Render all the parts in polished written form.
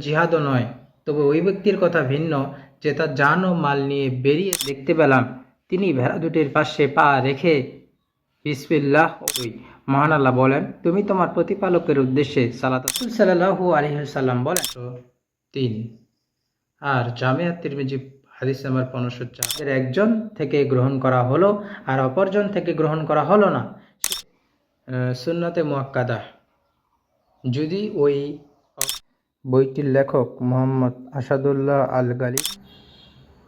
জিহাদও নয়, তবে ওই ব্যক্তির কথা ভিন্ন যে তার জান ও মাল নিয়ে বেরিয়ে। দেখতে পেলাম তিনি ভেড়া দুটির পাশে পা রেখে বিসমিল্লাহ ওই মহান আল্লাহ বলেন, তুমি তোমার প্রতিপালকের উদ্দেশ্যে সালাত। সাল্লাল্লাহু আলাইহি ওয়াসাল্লাম বলেন 3। আর জামিয়া তিরমিজি হাদিস নাম্বার 1504 একজন থেকে গ্রহণ করা হলো আর অপরজন থেকে গ্রহণ করা হলো না। সুন্নাতে মুআক্কাদা। যদি ওই বইটির লেখক মোহাম্মদ আসাদুল্লাহ আল গালি।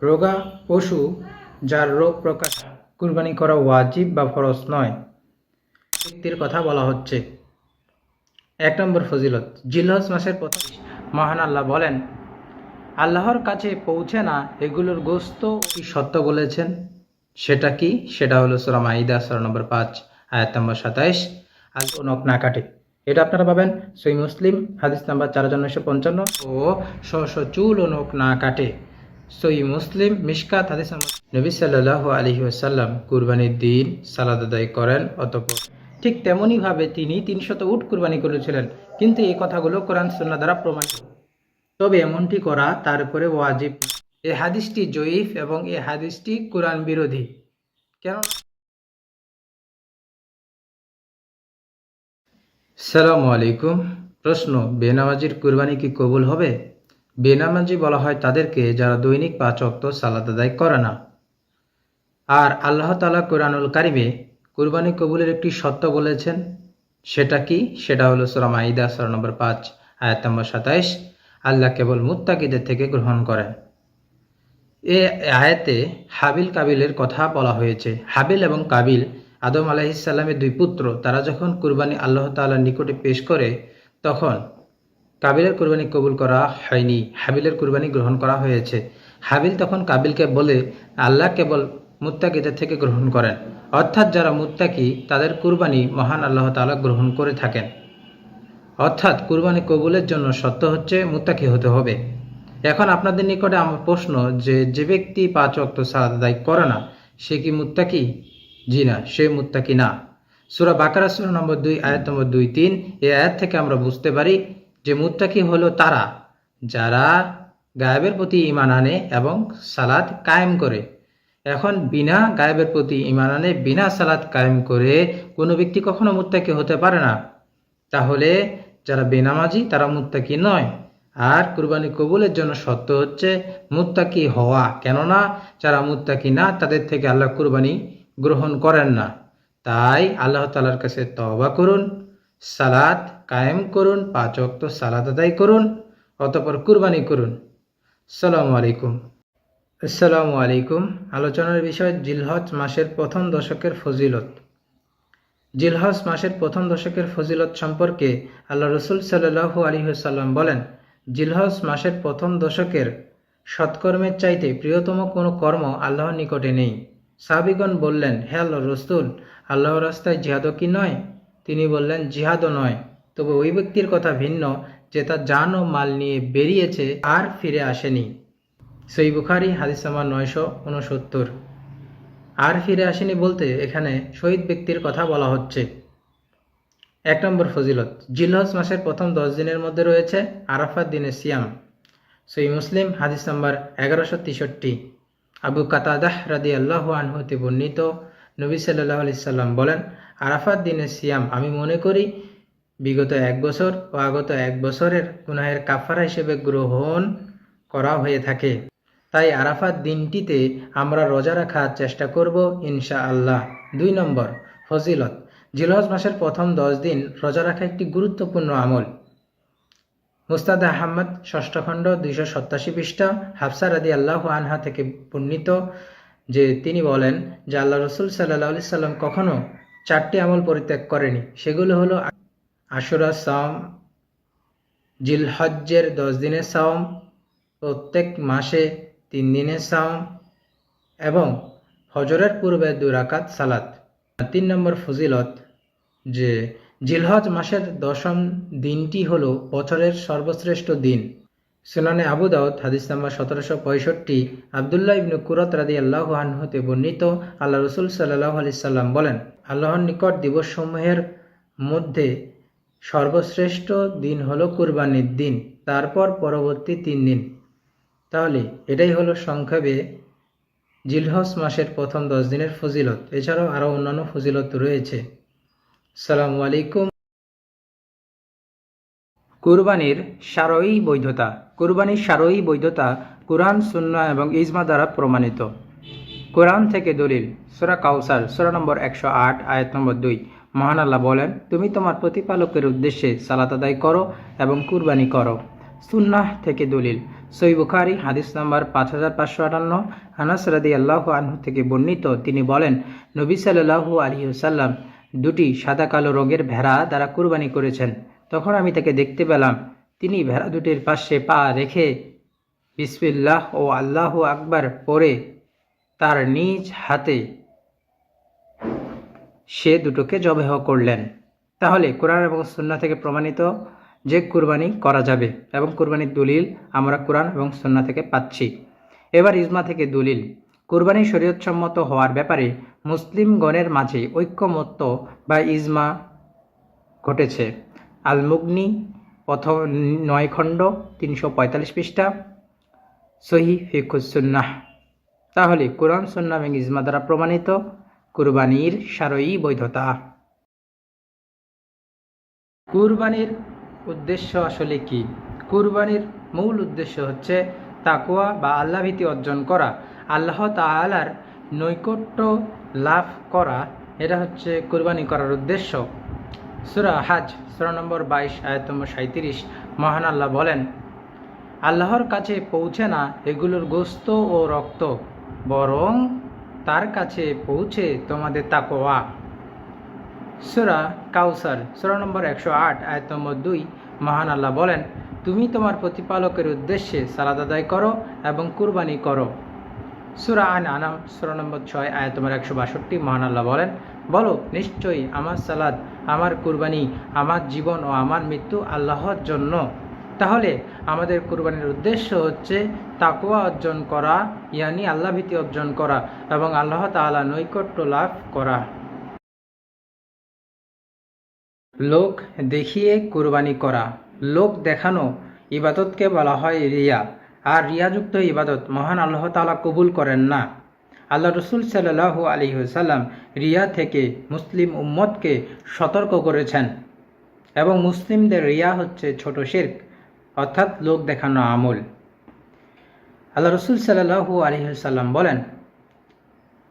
রোগা পশু যার রোগ প্রকাশ কুরবানি করা ওয়াজিব বা ফরজ নয়, ব্যক্তির কথা বলা হচ্ছে। 1 নম্বর ফজিলত, জিলহজ মাসের প্রথম। মহান আল্লাহ বলেন, আল্লাহর কাছে পৌঁছে না এগুলোর গোস্ত কি সত্য বলেছেন। সেটা কি? সেটা হলো সূরা মাইদা সূরা নম্বর 5 আয়াত নম্বর 27। আর নখ না কাটে, এটা আপনারা পাবেন সহিহ মুসলিম হাদিস নাম্বার 4955 ও চুল ও নখ না কাটে সহিহ মুসলিম মিশকাত হাদিস নাম্বার। নবী সাল্লাল্লাহু আলাইহি ওয়াসাল্লাম কুরবানির দিন সালাত আদায় করেন, অতঃপর ঠিক তেমনি ভাবে তিনি 300 উট কুরবানি করেছিলেন, কিন্তু এই কথাগুলো কোরআন সুন্নাহ দ্বারা প্রমাণিত। তবে এমনটি করা তার উপরে ওয়াজিব। এই হাদিসটি জয়ীফ এবং এই হাদিসটি কোরআন বিরোধী। কেন? আসসালামু আলাইকুম। প্রশ্ন, বেনামাজির কুরবানি কি কবুল হবে? বেনামাজি বলা হয় তাদেরকে যারা দৈনিক 5 ওয়াক্ত সালাত আদায় করে না। আর আল্লাহ তাআলা কোরআনুল কারিমে কুরবানি কবুলের একটি শর্ত বলেছেন। সেটা কি? সেটা হলো সূরা মাইদা সূরা নম্বর 5 আয়াত নম্বর 27। আল্লাহ কেবল মুত্তাকিদের থেকে গ্রহণ করেন। এ আয়াতে হাবিল কাবিলের কথা বলা হয়েছে। হাবিল এবং কাবিল আদম আলাইহিসসালামের 2 পুত্র। তারা যখন কুরবানি আল্লাহ তাআলার নিকটে পেশ করে, তখন কাবিলের কুরবানি কবুল করা হয়নি, হাবিলের কুরবানি গ্রহণ করা হয়েছে। হাবিল তখন কাবিলকে বলে, আল্লাহ কেবল মুত্তাকিদের থেকে গ্রহণ করেন, অর্থাৎ যারা মুত্তাকি তাদের কুরবানি মহান আল্লাহ তাআলা গ্রহণ করে থাকেন। অর্থাৎ কুরবানি কবুলের জন্য শর্ত হচ্ছে মুত্তাকি হতে হবে। এখন আপনাদের নিকটে আমার প্রশ্ন, যে ব্যক্তি 5 ওয়াক্ত সালাত আদায় করে না, সে কি মুত্তাকি? জি না, সে মুত্তাকি না। সূরা বাকারা সূরা নম্বর 2 আয়াত নম্বর 2-3 এই আয়াত থেকে আমরা বুঝতে পারি যে মুত্তাকি হলো তারা যারা গায়েবের প্রতি ঈমান আনে এবং সালাত কায়েম করে। এখন বিনা গায়েবের প্রতি ঈমান আনে, বিনা সালাত কায়েম করে কোনো ব্যক্তি কখনো মুত্তাকি হতে পারে না। তাহলে যারা বেনামাজি তারা মুত্তাকি নয়। আর কুরবানি কবুলের জন্য শর্ত হচ্ছে মুত্তাকি হওয়া, কেননা যারা মুত্তাকি না তাদের থেকে আল্লাহ কুরবানি গ্রহণ করেন না। তাই আল্লাহ তাআলার কাছে তওবা করুন, সালাত কায়েম করুন, 5 ওয়াক্ত সালাত আদায় করুন, অতঃপর কুরবানি করুন। আসসালামু আলাইকুম। আসসালামু আলাইকুম। আলোচনার বিষয় জিলহজ মাসের প্রথম দশকের ফজিলত। জিলহজ মাসের প্রথম দশকের ফজিলত সম্পর্কে আল্লাহ রাসূল সাল্লাল্লাহু আলাইহি ওয়াসাল্লাম বলেন, জিলহজ মাসের প্রথম দশকের সৎকর্মের চাইতে প্রিয়তম কোনো কর্ম আল্লাহর নিকটে নেই। সাহাবীগণ বললেন, হে আল্লাহর রাসূল, আল্লাহর রাস্তায় জিহাদও কি নয়? তিনি বললেন, জিহাদও নয়, তবে ওই ব্যক্তির কথা ভিন্ন যে তার জান ও মাল নিয়ে বেরিয়েছে আর ফিরে আসেনি। সহিহ বুখারী হাদিস নাম্বার 969। আর ফিরে আসেনি বলতে এখানে শহীদ ব্যক্তির কথা বলা হচ্ছে। 1 নম্বর ফজিলত, জিলহজ মাসের প্রথম 10 দিনের মধ্যে রয়েছে আরাফাত দিনের সিয়াম। সহিহ মুসলিম হাদিস নাম্বার 1163। আবু কাতাদাহ রাদিয়াল্লাহু আনহু হতে বর্ণিত, নবী সাল্লাল্লাহু আলাইহি সাল্লাম বলেন, আরাফাত দিনের সিয়াম আমি মনে করি বিগত 1 বছর ও আগত 1 বছরের গুনাহের কাফারা হিসেবে গ্রহণ করা হয়ে থাকে। তাই আরাফাত দিনটিতে আমরা রোজা রাখার চেষ্টা করব ইনশাআল্লাহ। 2 নম্বর ফজিলত, জিলহজ মাসের প্রথম 10 দিন রোজা রাখা একটি গুরুত্বপূর্ণ আমল। মুস্তাদ আহমদ 6ষ্ঠ খণ্ড 287 পৃষ্ঠা হাফসা রাদিয়াল্লাহু আনহা থেকে বর্ণিত যে তিনি বলেন যে আল্লাহ রাসূল সাল্লাল্লাহু আলাইহি সাল্লাম কখনো 4টি আমল পরিত্যাগ করেনি। সেগুলো হলো আশুরা সাওম, জিলহজ্জের 10 দিনের সাওম, প্রত্যেক মাসে 3 দিনের সাওম এবং ফজরের পূর্বে 2 রাকাত সালাত। 3 নম্বর ফজিলত, যে জিলহজ মাসের 10ম দিনটি হলো বছরের সর্বশ্রেষ্ঠ দিন। সুনানে আবু দাউদ হাদিস নাম্বার 1765। আব্দুল্লাহ ইবনে কুরাত রাদিয়াল্লাহু আনহু হতে বর্ণিত, আল্লাহ রাসূল সাল্লাল্লাহু আলাইহি সাল্লাম বলেন, আল্লাহর নিকট দিবসসমূহের মধ্যে সর্বশ্রেষ্ঠ দিন হলো কুরবানির দিন। তারপর পরবর্তী 3 দিন। তাহলে এটাই হলো সংক্ষেপে জিলহজ মাসের প্রথম 10 দিনের ফজিলত। এছাড়াও আরও অন্যান্য ফজিলত রয়েছে। আসসালামু আলাইকুম। কুরবানির শারঈ বৈধতা। কুরবানির শারঈ বৈধতা কুরআন, সুন্নাহ এবং ইজমা দ্বারা প্রমাণিত। কোরআন থেকে দলিল। সূরা কাউসার সূরা নম্বর 108 আয়াত নম্বর 2। মহান আল্লাহ বলেন, তুমি তোমার প্রতিপালকের উদ্দেশ্যে সালাত আদায় করো এবং কুরবানি করো। সুন্নাহ থেকে দলিল। সহিহ বুখারী হাদিস নাম্বার 5558। আনাস রাদিয়াল্লাহু আনহু থেকে বর্ণিত, তিনি বলেন, নবী সাল্লাল্লাহু আলাইহি ওয়াসাল্লাম দুটি সাদা কালো রঙের ভেড়া দ্বারা কুরবানি করেছেন। তখন আমি তাকে দেখতে পেলাম, তিনি ভেড়া দুটির পাশে পা রেখে বিসমিল্লাহ ও আল্লাহু আকবার পড়ে তার নিজ হাতে সে দুটোকে জবেহ করলেন। তাহলে কোরআন এবং সুন্নাহ থেকে প্রমাণিত যে কুরবানি করা যাবে এবং কুরবানির দলিল আমরা কোরআন এবং সুন্নাহ থেকে পাচ্ছি। এবার ইজমা থেকে দলিল। কুরবানি শরীয়তসম্মত হওয়ার ব্যাপারে মুসলিমগণের মাঝে ঐক্যমত্য বা ইজমা ঘটেছে। আল মুগনি প্রথম 9 খণ্ড 345 পৃষ্ঠা, সহিহ ফিকহুস সুন্নাহ। তাহলে কোরআন, সুন্নাহ এবং ইজমা দ্বারা প্রমাণিত কুরবানির শারঈ বৈধতা। কুরবানির উদ্দেশ্য আসলে কি? কুরবানির মূল উদ্দেশ্য হচ্ছে তাকওয়া বা আল্লাহভীতি অর্জন করা, আল্লাহ তাআলার নৈকট্য লাভ করা। এটা হচ্ছে কুরবানি করার উদ্দেশ্য। সূরা হাজ সূরা নম্বর 22 আয়াত নম্বর 37। মহান আল্লাহ বলেন, আল্লাহর কাছে পৌঁছে না এগুলোর গোশত ও রক্ত, বরং তার কাছে পৌঁছে তোমাদের তাকওয়া। সূরা কাউসার সূরা নম্বর 108 আয়াত নম্বর 2। মহান আল্লাহ বলেন, তুমি তোমার প্রতিপালকের উদ্দেশ্যে সালাত আদায় করো এবং কুরবানি করো। সূরা আনআম সূরা নম্বর 6 আয়াত নম্বর 162। মহান আল্লাহ বলেন, বলো, নিশ্চয়ই আমার সালাত, আমার কুরবানি, আমার জীবন ও আমার মৃত্যু আল্লাহর জন্য। তাহলে আমাদের কুরবানির উদ্দেশ্য হচ্ছে তাকওয়া অর্জন করা, ইয়ানি আল্লাহভীতি অর্জন করা এবং আল্লাহ তাআলা নৈকট্য লাভ করা। লোক দেখিয়ে কুরবানি করা। লোক দেখানো ইবাদতকে বলা হয় রিয়া, আর রিয়াযুক্ত ইবাদত মহান আল্লাহ তাআলা কবুল করেন না। আল্লাহ রসুল সাল্লাল্লাহু আলাইহি ওয়াসাল্লাম রিয়া থেকে মুসলিম উম্মতকে সতর্ক করেছেন এবং মুসলিমদের রিয়া হচ্ছে ছোট শিরক, অর্থাৎ লোক দেখানো আমল। আল্লাহ রসুল সাল্লাল্লাহু আলাইহি ওয়াসাল্লাম বলেন,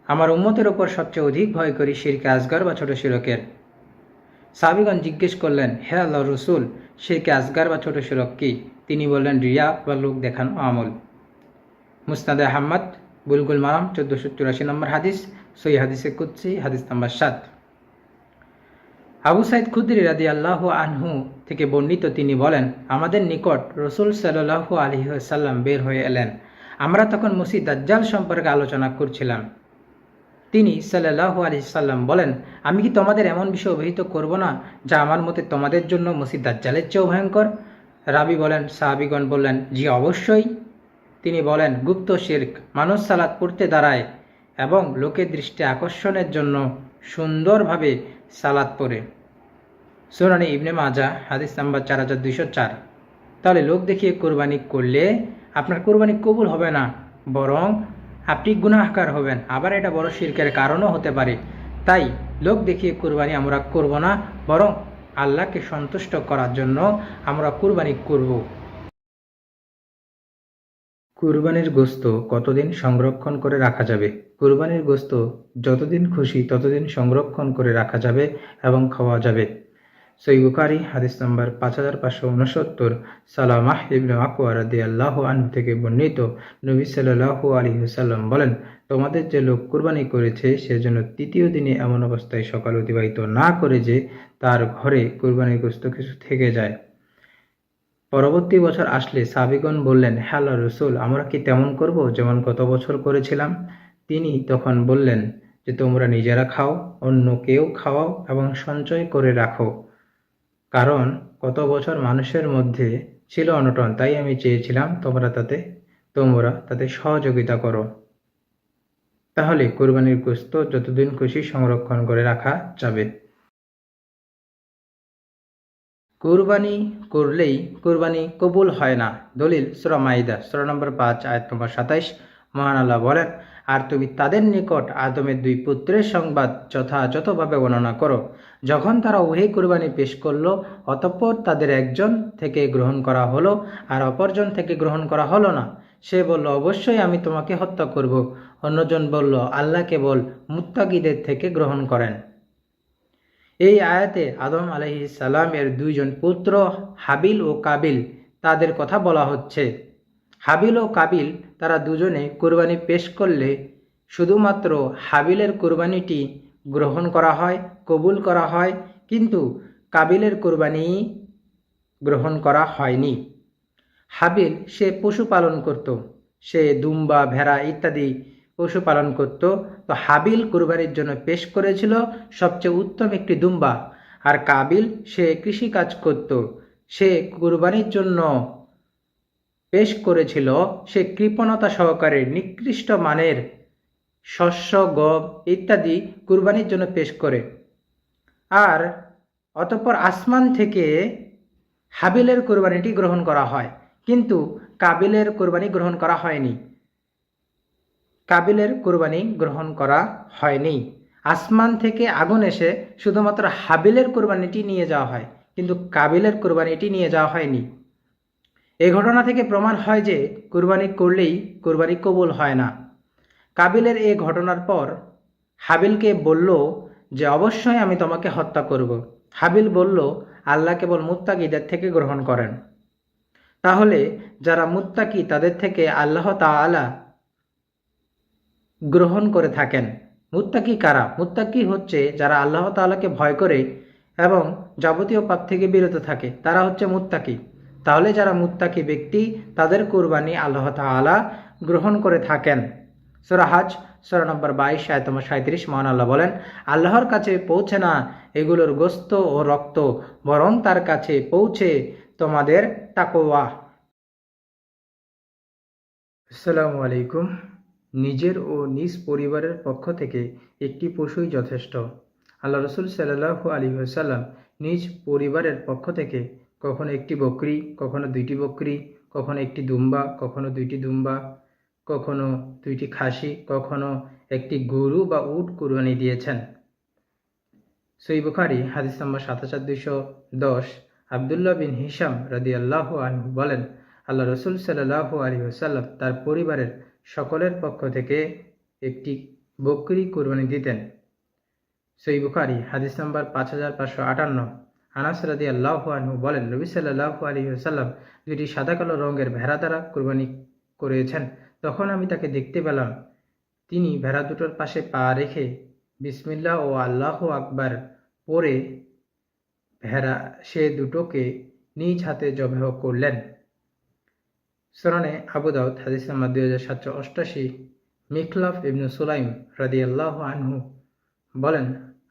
আমার উম্মতের ওপর সবচেয়ে অধিক ভয় করি শিরকে আসগর বা ছোট শিরকের। সাহাবীগণ জিজ্ঞেস করলেন, হে আল্লাহ রসুল, শিরকে আসগর বা ছোট শিরক কি? তিনি বললেন, রিয়া বা লোক দেখানো আমল। মুসনাদে আহমদ বুলগুল মারাম 1484 নম্বর হাদিস, সহিহ হাদিসে কুদসি হাদিস নাম্বার 7। আবু সাইদ খুদরি রাদিয়াল্লাহু আনহু থেকে বর্ণিত, তিনি বলেন, আমাদের নিকট রসুল সাল্লাল্লাহু আলাইহি ওয়াসাল্লাম বের হয়ে এলেন। আমরা তখন মসিহ দাজ্জাল সম্পর্কে আলোচনা করছিলাম। তিনি সাল্লাল্লাহু আলাইহি সাল্লাম বলেন, আমি কি তোমাদের এমন বিষয় অবহিত করব না যা আমার মতে তোমাদের জন্য মসিহ দাজ্জালের চেয়েও ভয়ঙ্কর? রাবি বলেন, সাহাবীগণ বললেন, জি অবশ্যই। তিনি বলেন, গুপ্ত শিরক, মানুষ সালাত পড়তে দাঁড়ায় এবং লোকের দৃষ্টি আকর্ষণের জন্য সুন্দরভাবে সালাত পড়ে। সুনানে ইবনে মাজাহ হাদিস নাম্বার 4204। তাহলে লোক দেখিয়ে কোরবানি করলে আপনার কোরবানি কবুল হবে না, বরং আপনি গুনাহগার হবেন। আবার এটা বড় শিরকের কারণও হতে পারে। তাই লোক দেখিয়ে কোরবানি আমরা করব না, বরং আল্লাহকে সন্তুষ্ট করার জন্য আমরা কোরবানি করব। কুরবানির গোশত কতদিন সংরক্ষণ করে রাখা যাবে? কুরবানির গোশত যতদিন খুশি ততদিন সংরক্ষণ করে রাখা যাবে এবং খাওয়া যাবে। সহিহ বুখারী হাদিস নম্বর 5569। সালামাহ ইবনে আকওয়া রাদিয়াল্লাহু আনহু থেকে বর্ণিত, নবী সাল্লাল্লাহু আলাইহি ওয়াসাল্লাম বলেন, তোমাদের যে লোক কুরবানি করেছে সে যেন তৃতীয় দিনে এমন অবস্থায় সকাল অতিবাহিত না করে যে তার ঘরে কুরবানির গোশত কিছু থেকে যায়। পরবর্তী বছর আসলে সাহাবীগণ বললেন, হে আল্লাহর রাসূল, আমরা কি তেমন করব যেমন গত বছর করেছিলাম? তিনি তখন বললেন যে, তোমরা নিজেরা খাও, অন্যকেও খাওয়াও এবং সঞ্চয় করে রাখো, কারণ গত বছর মানুষের মধ্যে ছিল অনটন, তাই আমি চেয়েছিলাম তোমরা তাতে সহযোগিতা করো। তাহলে কুরবানির গোশত যতদিন খুশি সংরক্ষণ করে রাখা যাবে। কুরবানি করলেই কুরবানি কবুল হয় না। দলিল সূরা মাইদা সূরা নম্বর 5 আয়াত নম্বর 27। মহান আল্লাহ বলেন, আর তুমি তাদের নিকট আদমের 2 পুত্রের সংবাদ যথাযথভাবে বর্ণনা করো, যখন তারা উভয় কুরবানি পেশ করলো, অতঃপর তাদের একজন থেকে গ্রহণ করা হলো আর অপরজন থেকে গ্রহণ করা হলো না। সে বলল, অবশ্যই আমি তোমাকে হত্যা করব। অন্যজন বলল, আল্লাহ কেবল মুত্তাকিদের থেকে গ্রহণ করেন। এই আয়াতে আদম আলাইহিস সালামের 2 জন পুত্র হাবিল ও কাবিল তাদের কথা বলা হচ্ছে। হাবিল ও কাবিল তারা দুজনে কুরবানি পেশ করলে শুধুমাত্র হাবিলের কুরবানিটি গ্রহণ করা হয়, কবুল করা হয়, কিন্তু কাবিলের কুরবানি গ্রহণ করা হয়নি। হাবিল সে পশুপালন করত, সে দুম্বা, ভেড়া ইত্যাদি পশুপালন করত। তো হাবিল কুরবানির জন্য পেশ করেছিল সবচেয়ে উত্তম একটি দুম্বা, আর কাবিল সে কৃষিকাজ করত, সে কুরবানির জন্য পেশ করেছিল সে কৃপণতা সহকারে নিকৃষ্ট মানের শস্য, গম ইত্যাদি কুরবানির জন্য পেশ করে। আর অতঃপর আসমান থেকে হাবিলের কুরবানিটি গ্রহণ করা হয়, কিন্তু কাবিলের কুরবানি গ্রহণ করা হয়নি। কাবিলের কুরবানি গ্রহণ করা হয়নি। আসমান থেকে আগুন এসে শুধুমাত্র হাবিলের কুরবানিটি নিয়ে যাওয়া হয়, কিন্তু কাবিলের কুরবানিটি নিয়ে যাওয়া হয়নি। এই ঘটনা থেকে প্রমাণ হয় যে কুরবানি করলেই কুরবানি কবুল হয় না। কাবিলের এই ঘটনার পর হাবিলকে বলল যে অবশ্যই আমি তোমাকে হত্যা করব। হাবিল বলল, আল্লাহ কেবল মুত্তাকিদের থেকে গ্রহণ করেন। তাহলে যারা মুত্তাকি তাদের থেকে আল্লাহ তাআলা গ্রহণ করে থাকেন। মুত্তাকি কারা? মুত্তাকি হচ্ছে যারা আল্লাহ তাআলাকে ভয় করে এবং যাবতীয় পাপ থেকে বিরত থাকে, তারা হচ্ছে মুত্তাকি। তাহলে যারা মুত্তাকি ব্যক্তি তাদের কুরবানি আল্লাহ তাআলা গ্রহণ করে থাকেন। সূরা হজ সূরা নম্বর 22 আয়াত নম্বর 37 মহান আল্লাহ বলেন, আল্লাহর কাছে পৌঁছে না এগুলোর গোশত ও রক্ত, বরং তার কাছে পৌঁছে তোমাদের তাকওয়া। আসসালামু আলাইকুম। নিজের ও নিজ পরিবারের পক্ষ থেকে একটি পশুই যথেষ্ট। আল্লাহ রসুল সাল্লাল্লাহু আলাইহি ওয়াসাল্লাম নিজ পরিবারের পক্ষ থেকে কখনো একটি বকরি, কখনো 2টি বকরি, কখনো একটি দুম্বা, কখনো 2টি দুম্বা, কখনো 2টি খাসি, কখনো একটি গরু বা উট কুরবানি দিয়েছেন। সহিহ বুখারী হাদিস নম্বর ৭২১০। আব্দুল্লাহ বিন হিশাম রাদিয়াল্লাহু আনহু বলেন, আল্লাহ রসুল সাল্লাল্লাহু আলাইহি ওয়াসাল্লাম তার পরিবারের সকলের পক্ষ থেকে একটি বকরি কুরবানি দিতেন। সহিহ বুখারী হাদিস নম্বর 5558। আনাস রাদিয়াল্লাহু আনহু বলেন, নবী সাল্লাল্লাহু আলাইহি ওয়াসাল্লাম 2টি সাদা কালো রঙের ভেড়া দ্বারা কুরবানি করেছেন। তখন আমি তাকে দেখতে পেলাম, তিনি ভেড়া দুটোর পাশে পা রেখে বিসমিল্লাহ ও আল্লাহু আকবার পরে ভেড়া সে দুটোকে নিজ হাতে জবেহ করলেন। সুনানে আবু দাউদ হাদিস নম্বর 2788। মিখলাফ ইবনে সুলাইম রাদিয়াল্লাহু আনহু বলেন,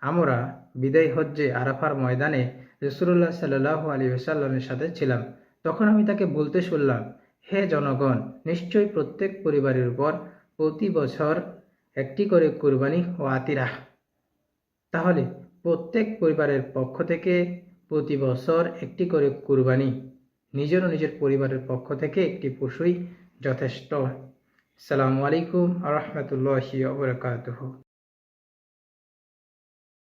আমরা বিদায় হজ্জে আরাফার ময়দানে রাসূলুল্লাহ সাল্লাল্লাহু আলাইহি ওয়াসাল্লামের সাথে ছিলাম। তখন আমি তাকে বলতে শুনলাম, হে জনগণ, নিশ্চয়ই প্রত্যেক পরিবারের উপর প্রতি বছর একটি করে কুরবানি ও আতিরাহ। তাহলে প্রত্যেক পরিবারের পক্ষ থেকে প্রতি বছর একটি করে কুরবানি, নিজের ও নিজের পরিবারের পক্ষ থেকে একটি পশুই যথেষ্ট। আসসালামু আলাইকুম ওয়া রাহমাতুল্লাহি ওয়া বারাকাতুহু।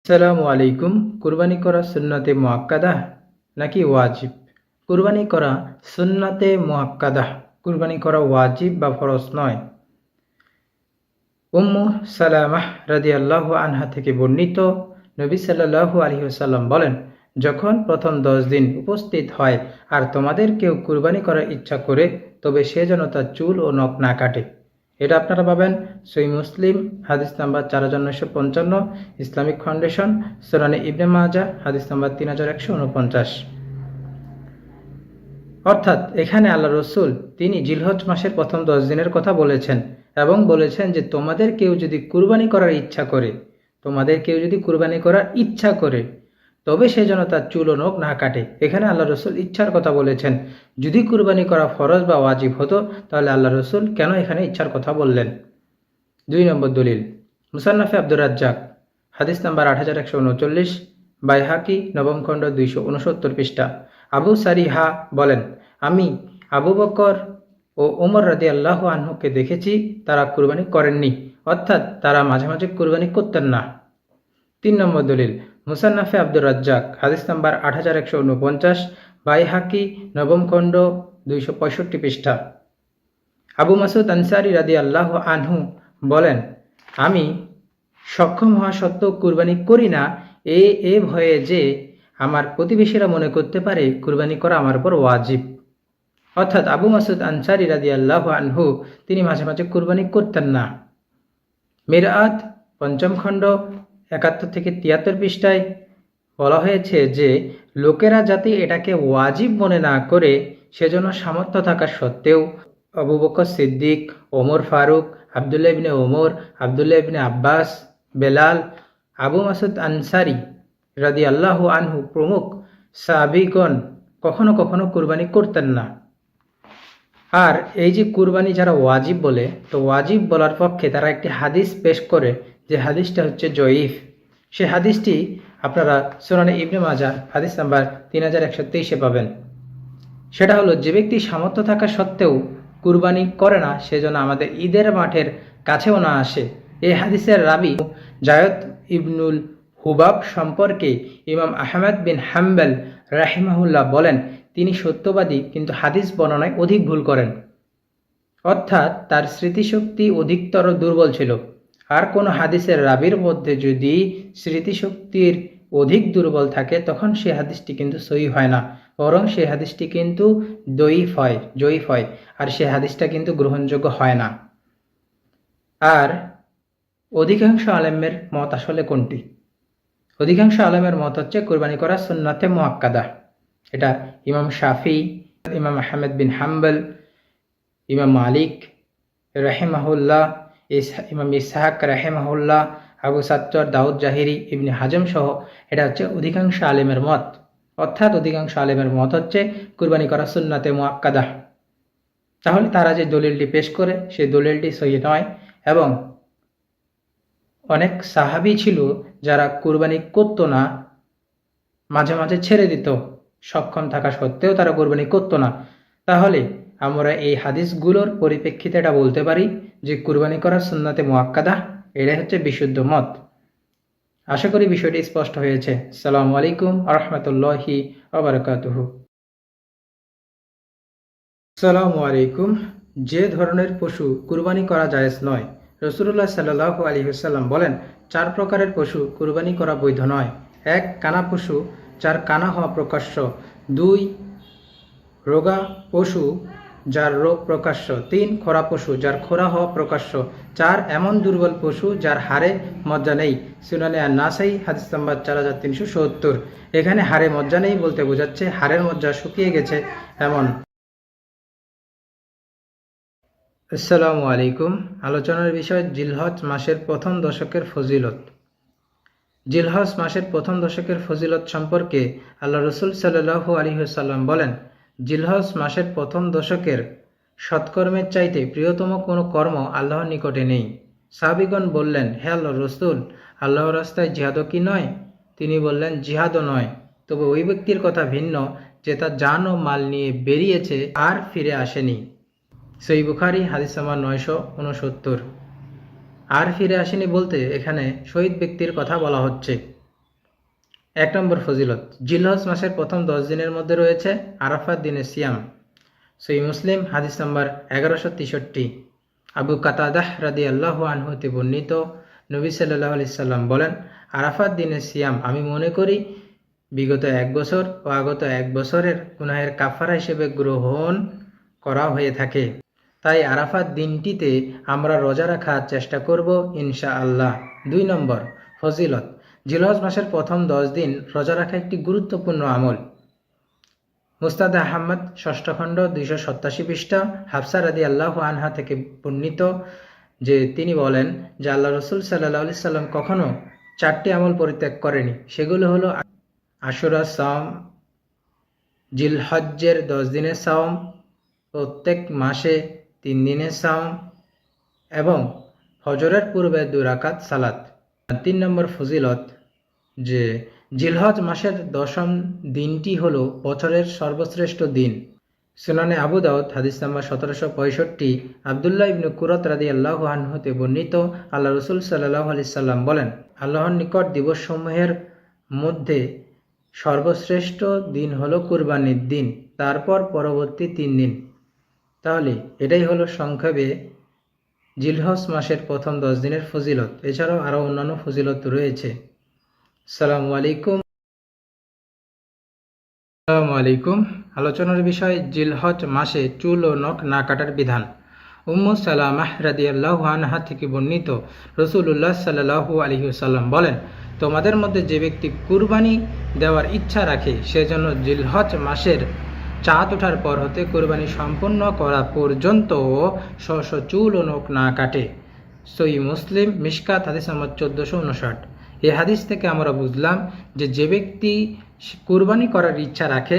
আসসালামু আলাইকুম। কুরবানি করা সুন্নতে মুআক্কাদা নাকি ওয়াজিব? কুরবানি করা সুন্নতে মুআক্কাদা, কুরবানি করা ওয়াজিব বা ফরজ নয়। উম্মু সালামাহ রাদিয়াল্লাহু আনহা থেকে বর্ণিত, নবী সাল্লাল্লাহু আলাইহি ওয়াসাল্লাম বলেন, যখন প্রথম 10 দিন উপস্থিত হয় আর তোমাদের কেউ কুরবানি করার ইচ্ছা করে, তবে সে যেন তার চুল ও নখ না কাটে। এটা আপনারা পাবেন সহিহ মুসলিম হাদিস নাম্বার 4955, ইসলামিক ফাউন্ডেশন সুনানে ইবনে মাজাহ হাদিস নাম্বার 3149। অর্থাৎ এখানে আল্লাহ রসুল তিনি জিলহজ মাসের প্রথম 10 দিনের কথা বলেছেন এবং বলেছেন যে তোমাদের কেউ যদি কুরবানি করার ইচ্ছা করে তবে সে যেন তার চুল ও নখ না কাটে। এখানে আল্লাহ রসুল ইচ্ছার কথা বলেছেন। যদি কুরবানি করা ফরজ বা ওয়াজিব হতো তাহলে আল্লাহ রসুল কেন এখানে ইচ্ছার কথা বললেন? 2 নম্বর দলিল, মুসান্নাফে আব্দুর রাজ্জাক হাদিস নাম্বার 8139, বাইহাকি নবম খণ্ড 269 পৃষ্ঠা। আবু সারিহা বলেন, আমি আবু বকর ও ওমর রাদিয়াল্লাহু আনহুকে দেখেছি, তারা কুরবানি করেননি, অর্থাৎ তারা মাঝে মাঝে কুরবানি করতেন না। 3 নম্বর দলিল, মুসান্নাফে আব্দুর রাজ্জাক, হাদিস নাম্বার 8149, বাইহাকি, নবম খণ্ড, 265 পৃষ্ঠা। আবু মাসুদ আনসারী রাদিয়াল্লাহু আনহু বলেন, আমি সক্ষম হওয়া সত্ত্বেও কুরবানি করি না এ ভয়ে যে আমার প্রতিবেশীরা মনে করতে পারে কুরবানি করা আমার উপর ওয়াজিব। অর্থাৎ আবু মাসুদ আনসারী রাদিয়াল্লাহু আনহু তিনি মাঝে মাঝে কুরবানি করতেন না। মিরআত, 5ম খণ্ড, 71 থেকে 73 পৃষ্ঠায় বলা হয়েছে যে লোকেরা যাতে এটাকে ওয়াজিব মনে না করে সেজন্য সামর্থ্য থাকা সত্ত্বেও আবু বকর সিদ্দিক, ওমর ফারুক, আবদুল্লাহ ইবনে ওমর, আবদুল্লাহ ইবনে আব্বাস, বেলাল, আবু মাসুদ আনসারী রাদিয়াল্লাহু আনহু প্রমুখ সাহাবীগণ কখনো কখনো কুরবানি করতেন না। আর এই যে কুরবানি যারা ওয়াজিব বলে, তো ওয়াজিব বলার পক্ষে তারা একটি হাদিস পেশ করে, যে হাদিসটা হচ্ছে জয়ীফ। সে হাদিসটি আপনারা সুনানে ইবনে মাজাহ হাদিস নাম্বার 3123-এ পাবেন। সেটা হলো, যে ব্যক্তি সামর্থ্য থাকা সত্ত্বেও কুরবানি করে না সেজন্য আমাদের ঈদের মাঠের কাছেও না আসে। এই হাদিসের রাবি জায়দ ইবনুল হুবাব সম্পর্কে ইমাম আহমদ বিন হাম্বল রাহিমাহুল্লাহ বলেন, তিনি সত্যবাদী কিন্তু হাদিস বর্ণনায় অধিক ভুল করেন, অর্থাৎ তার স্মৃতিশক্তি অধিকতর দুর্বল ছিল। আর কোনো হাদিসের রাবির মধ্যে যদি স্মৃতিশক্তির অধিক দুর্বল থাকে তখন সে হাদিসটি কিন্তু সহিহ হয় না, বরং সে হাদিসটি কিন্তু জয়ীফ হয়, আর সে হাদিসটা কিন্তু গ্রহণযোগ্য হয় না। আর অধিকাংশ আলেমের মত আসলে কোনটি? অধিকাংশ আলেমের মত হচ্ছে কুরবানি করা সুন্নাতে মুআক্কাদা। এটা ইমাম শাফি, ইমাম আহমদ বিন হাম্বল, ইমাম মালিক রাহিমাহুল্লাহ, ইমাম ইসহাক রাহিমাহুল্লাহ, আবু সাত্তর, দাউদ জাহিরি, ইবনে হাজম সহ এটা হচ্ছে অধিকাংশ আলেমের মত। অর্থাৎ অধিকাংশ আলেমের মত হচ্ছে কুরবানি করা সুন্নাতে মুআক্কাদা। তাহলে তারা যে দলিলটি পেশ করে সেই দলিলটি সহিহ নয়, এবং অনেক সাহাবী ছিল যারা কুরবানি করতো না, মাঝে মাঝে ছেড়ে দিত, সক্ষম থাকা সত্ত্বেও তারা কুরবানি করতো না। তাহলে আমরা এই হাদিসগুলোর পরিপ্রেক্ষিতে এটা বলতে পারি যে কুরবানি করা সুন্নাতে মুআক্কাদা, এটাই হচ্ছে বিশুদ্ধ মত। আশা করি বিষয়টি স্পষ্ট হয়েছে। আসসালামু আলাইকুম ওয়া রাহমাতুল্লাহি ওয়া বারাকাতুহু। আসসালামু আলাইকুম। যে ধরনের পশু কুরবানি করা জায়েজ নয়, রাসূলুল্লাহ সাল্লাল্লাহু আলাইহি ওয়াসাল্লাম বলেন, 4 প্রকারের পশু কুরবানি করা বৈধ নয়। 1. কানা পশু, যার কানা হওয়া প্রকাশ্য। 2. রোগা পশু, যার রোগ প্রকাশ্য। 3. খোরা পশু, যার খোরা হওয়া প্রকাশ্য। 4. এমন দুর্বল পশু যার হাড়ে মজ্জা নেই। সুনানে আন-নাসাই হাদিস নাম্বার 4370। এখানে হাড়ে মজ্জা নেই বলতে বোঝাচ্ছে হাড়ের মজ্জা শুকিয়ে গেছে এমন। আসসালামু আলাইকুম। আলোচনার বিষয় জিলহজ মাসের প্রথম দশকের ফজিলত। জিলহজ মাসের প্রথম দশকের ফজিলত সম্পর্কে আল্লাহ রসুল সাল্লাল্লাহু আলাইহি ওয়াসাল্লাম বলেন, জিলহজ মাসের প্রথম দশকের সৎকর্মের চাইতে প্রিয়তম কোনো কর্ম আল্লাহর নিকটে নেই। সাহাবীগণ বললেন, হে আল্লাহর রসুল, আল্লাহর রাস্তায় জিহাদও কি নয়? তিনি বললেন, জিহাদও নয়, তবে ওই ব্যক্তির কথা ভিন্ন যে তার জান ও মাল নিয়ে বেরিয়েছে আর ফিরে আসেনি। সহিহ বুখারী হাদিস নাম্বার 969। আর ফিরে আসেনি বলতে এখানে শহীদ ব্যক্তির কথা বলা হচ্ছে। 1 নম্বর ফজিলত, জিলহজ মাসের প্রথম 10 দিনের মধ্যে রয়েছে আরাফাত দিনের সিয়াম। সহিহ মুসলিম হাদিস নাম্বার 1163। আবু কাতাদাহ রাদিয়াল্লাহু আনহু হতে বর্ণিত, নবী সাল্লাল্লাহু আলাইহি সাল্লাম বলেন, আরাফাত দিনের সিয়াম আমি মনে করি বিগত 1 বছর ও আগত 1 বছরের গুনাহের কাফারা হিসেবে গ্রহণ করা হয়ে থাকে। তাই আরাফাত দিনটিতে আমরা রোজা রাখার চেষ্টা করব ইনশাআল্লাহ। 2 নম্বর ফজিলত, জিলহজ মাসের প্রথম 10 দিন রোজা রাখা একটি গুরুত্বপূর্ণ আমল। মুস্তাদ আহমদ 6ষ্ঠ খণ্ড 287 পৃষ্ঠা, হাফসা রাদিয়াল্লাহু আনহা থেকে বর্ণিত যে তিনি বলেন যে আল্লাহ রসুল সাল্লাল্লাহু আলাইহি সাল্লাম কখনো 4টি আমল পরিত্যাগ করেনি। সেগুলো হলো আশুরা সাওম, জিলহজ্জের 10 দিনের সাওম, প্রত্যেক মাসে 3 দিনের সাওম এবং ফজরের পূর্বে 2 রাকাত সালাত। 3 নম্বর ফজিলত, যে জিলহজ মাসের 10ম দিনটি হল বছরের সর্বশ্রেষ্ঠ দিন। সুনানে আবু দাউদ হাদিস নাম্বার 1765 আবদুল্লাহ ইবনে কুরাত রাদিয়াল্লাহু আনহু হতে বর্ণিত, আল্লাহ রাসূল সাল্লাল্লাহু আলাইহি সাল্লাম বলেন, আল্লাহর নিকট দিবসসমূহের মধ্যে সর্বশ্রেষ্ঠ দিন হলো কুরবানির দিন, তারপর পরবর্তী 3 দিন। তাহলে এটাই হলো সংক্ষেপে জিলহজ মাসের প্রথম 10 দিনের ফজিলত। এছাড়াও আরও অন্যান্য ফজিলত রয়েছে। আসসালামু আলাইকুম। আলোচনার বিষয় জিলহজ মাসে চুল ও নখ না কাটার বিধান। উম্মু সালামাহ রাদিয়াল্লাহু আনহা থেকে বর্ণিত, রাসূলুল্লাহ সাল্লাল্লাহু আলাইহি ওয়াসাল্লাম বলেন, তোমাদের মধ্যে যে ব্যক্তি কুরবানি দেওয়ার ইচ্ছা রাখে সে যেন জিলহজ মাসের চাঁদ ওঠার পর হতে কুরবানি সম্পন্ন করা পর্যন্ত স্ব চুল ও নখ না কাটে। সহিহ মুসলিম মিশকাত হাদিস নম্বর 1459। এই হাদিস থেকে আমরা বুঝলাম যে ব্যক্তি কুরবানি করার ইচ্ছা রাখে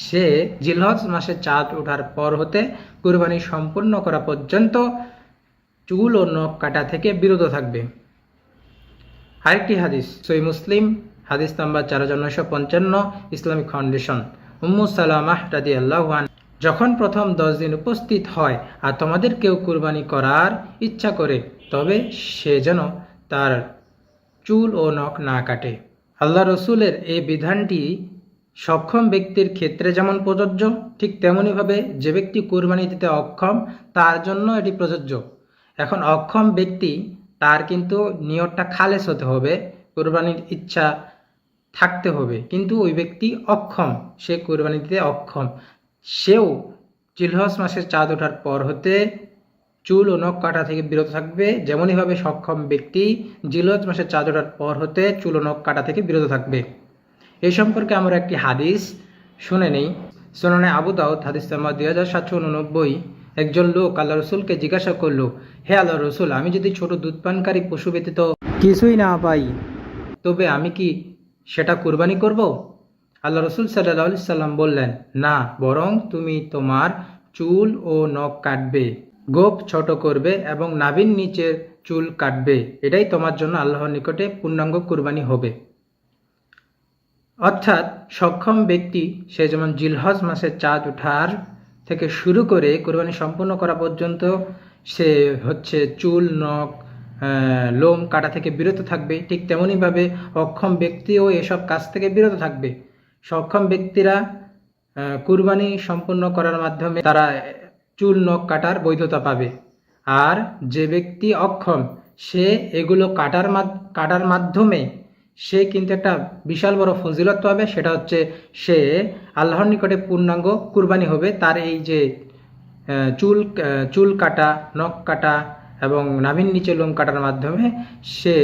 সে জিলহজ মাসে চাঁদ ওঠার পর হতে কুরবানি সম্পূর্ণ করা পর্যন্ত চুল ও নখ কাটা থেকে বিরত থাকবে। আরেকটি হাদিস সহিহ মুসলিম হাদিস নাম্বার 4955 ইসলামিক ফাউন্ডেশন। উম্মু সালামাহ রাদিয়াল্লাহু আনহা, যখন প্রথম 10 দিন উপস্থিত হয় আর তোমাদের কেউ কুরবানি করার ইচ্ছা করে তবে সে যেন তার চুল ও নখ না কাটে। আল্লাহ রসুলের এই বিধানটি সক্ষম ব্যক্তির ক্ষেত্রে যেমন প্রযোজ্য, ঠিক তেমনইভাবে যে ব্যক্তি কুরবানি দিতে অক্ষম তার জন্য এটি প্রযোজ্য। এখন অক্ষম ব্যক্তি তার কিন্তু নিয়তটা খালেস হতে হবে, কুরবানির ইচ্ছা থাকতে হবে, কিন্তু ওই ব্যক্তি অক্ষম, সে কুরবানি দিতে অক্ষম, সেও জিলহজ মাসের চাঁদ ওঠার পর হতে চুল ও নখ কাটা থেকে বিরত থাকবে, যেমনইভাবে সক্ষম ব্যক্তি জিলহজ মাসের চাঁদ ওঠার পর হতে চুল ও নখ কাটা থেকে বিরত থাকবে। এই সম্পর্কে আমরা একটি হাদিস শুনে নেই। সুনানে আবু দাউদ হাদিস নাম্বার 2789। একজন লোক আল্লাহ রসুলকে জিজ্ঞাসা করলো, হে আল্লাহ রসুল, আমি যদি ছোট দুধপানকারী পশু ব্যতীত কিছুই না পাই তবে আমি কি সেটা কুরবানি করব? আল্লাহ রসুল সাল্লাল্লাহু আলাইহি সাল্লাম বললেন, না, বরং তুমি তোমার চুল ও নখ কাটবে, গোঁফ ছোট করবে এবং নাভির নিচের চুল কাটবে, এটাই তোমার জন্য আল্লাহর নিকটে পূর্ণাঙ্গ কুরবানি হবে। অর্থাৎ সক্ষম ব্যক্তি সে যেমন জিলহজ মাসের চাঁদ ওঠার থেকে শুরু করে কুরবানি সম্পূর্ণ করা পর্যন্ত সে চুল নখ লোম কাটা থেকে বিরত থাকবে, ঠিক তেমনইভাবে অক্ষম ব্যক্তিও এসব কাজ থেকে বিরত থাকবে। সক্ষম ব্যক্তিরা কুরবানি সম্পূর্ণ করার মাধ্যমে তারা চুল নখ কাটার বৈধতা পাবে, আর যে ব্যক্তি অক্ষম সে এগুলো কাটার মাধ্যমে সে কিন্তু একটা বিশাল বড় ফজিলত পাবে, সেটা হচ্ছে সে আল্লাহর নিকটে পূর্ণাঙ্গ কুরবানি হবে। তার এই যে চুল কাটা, নখ কাটা এবং নাভির নিচে লোম কাটার মাধ্যমে সে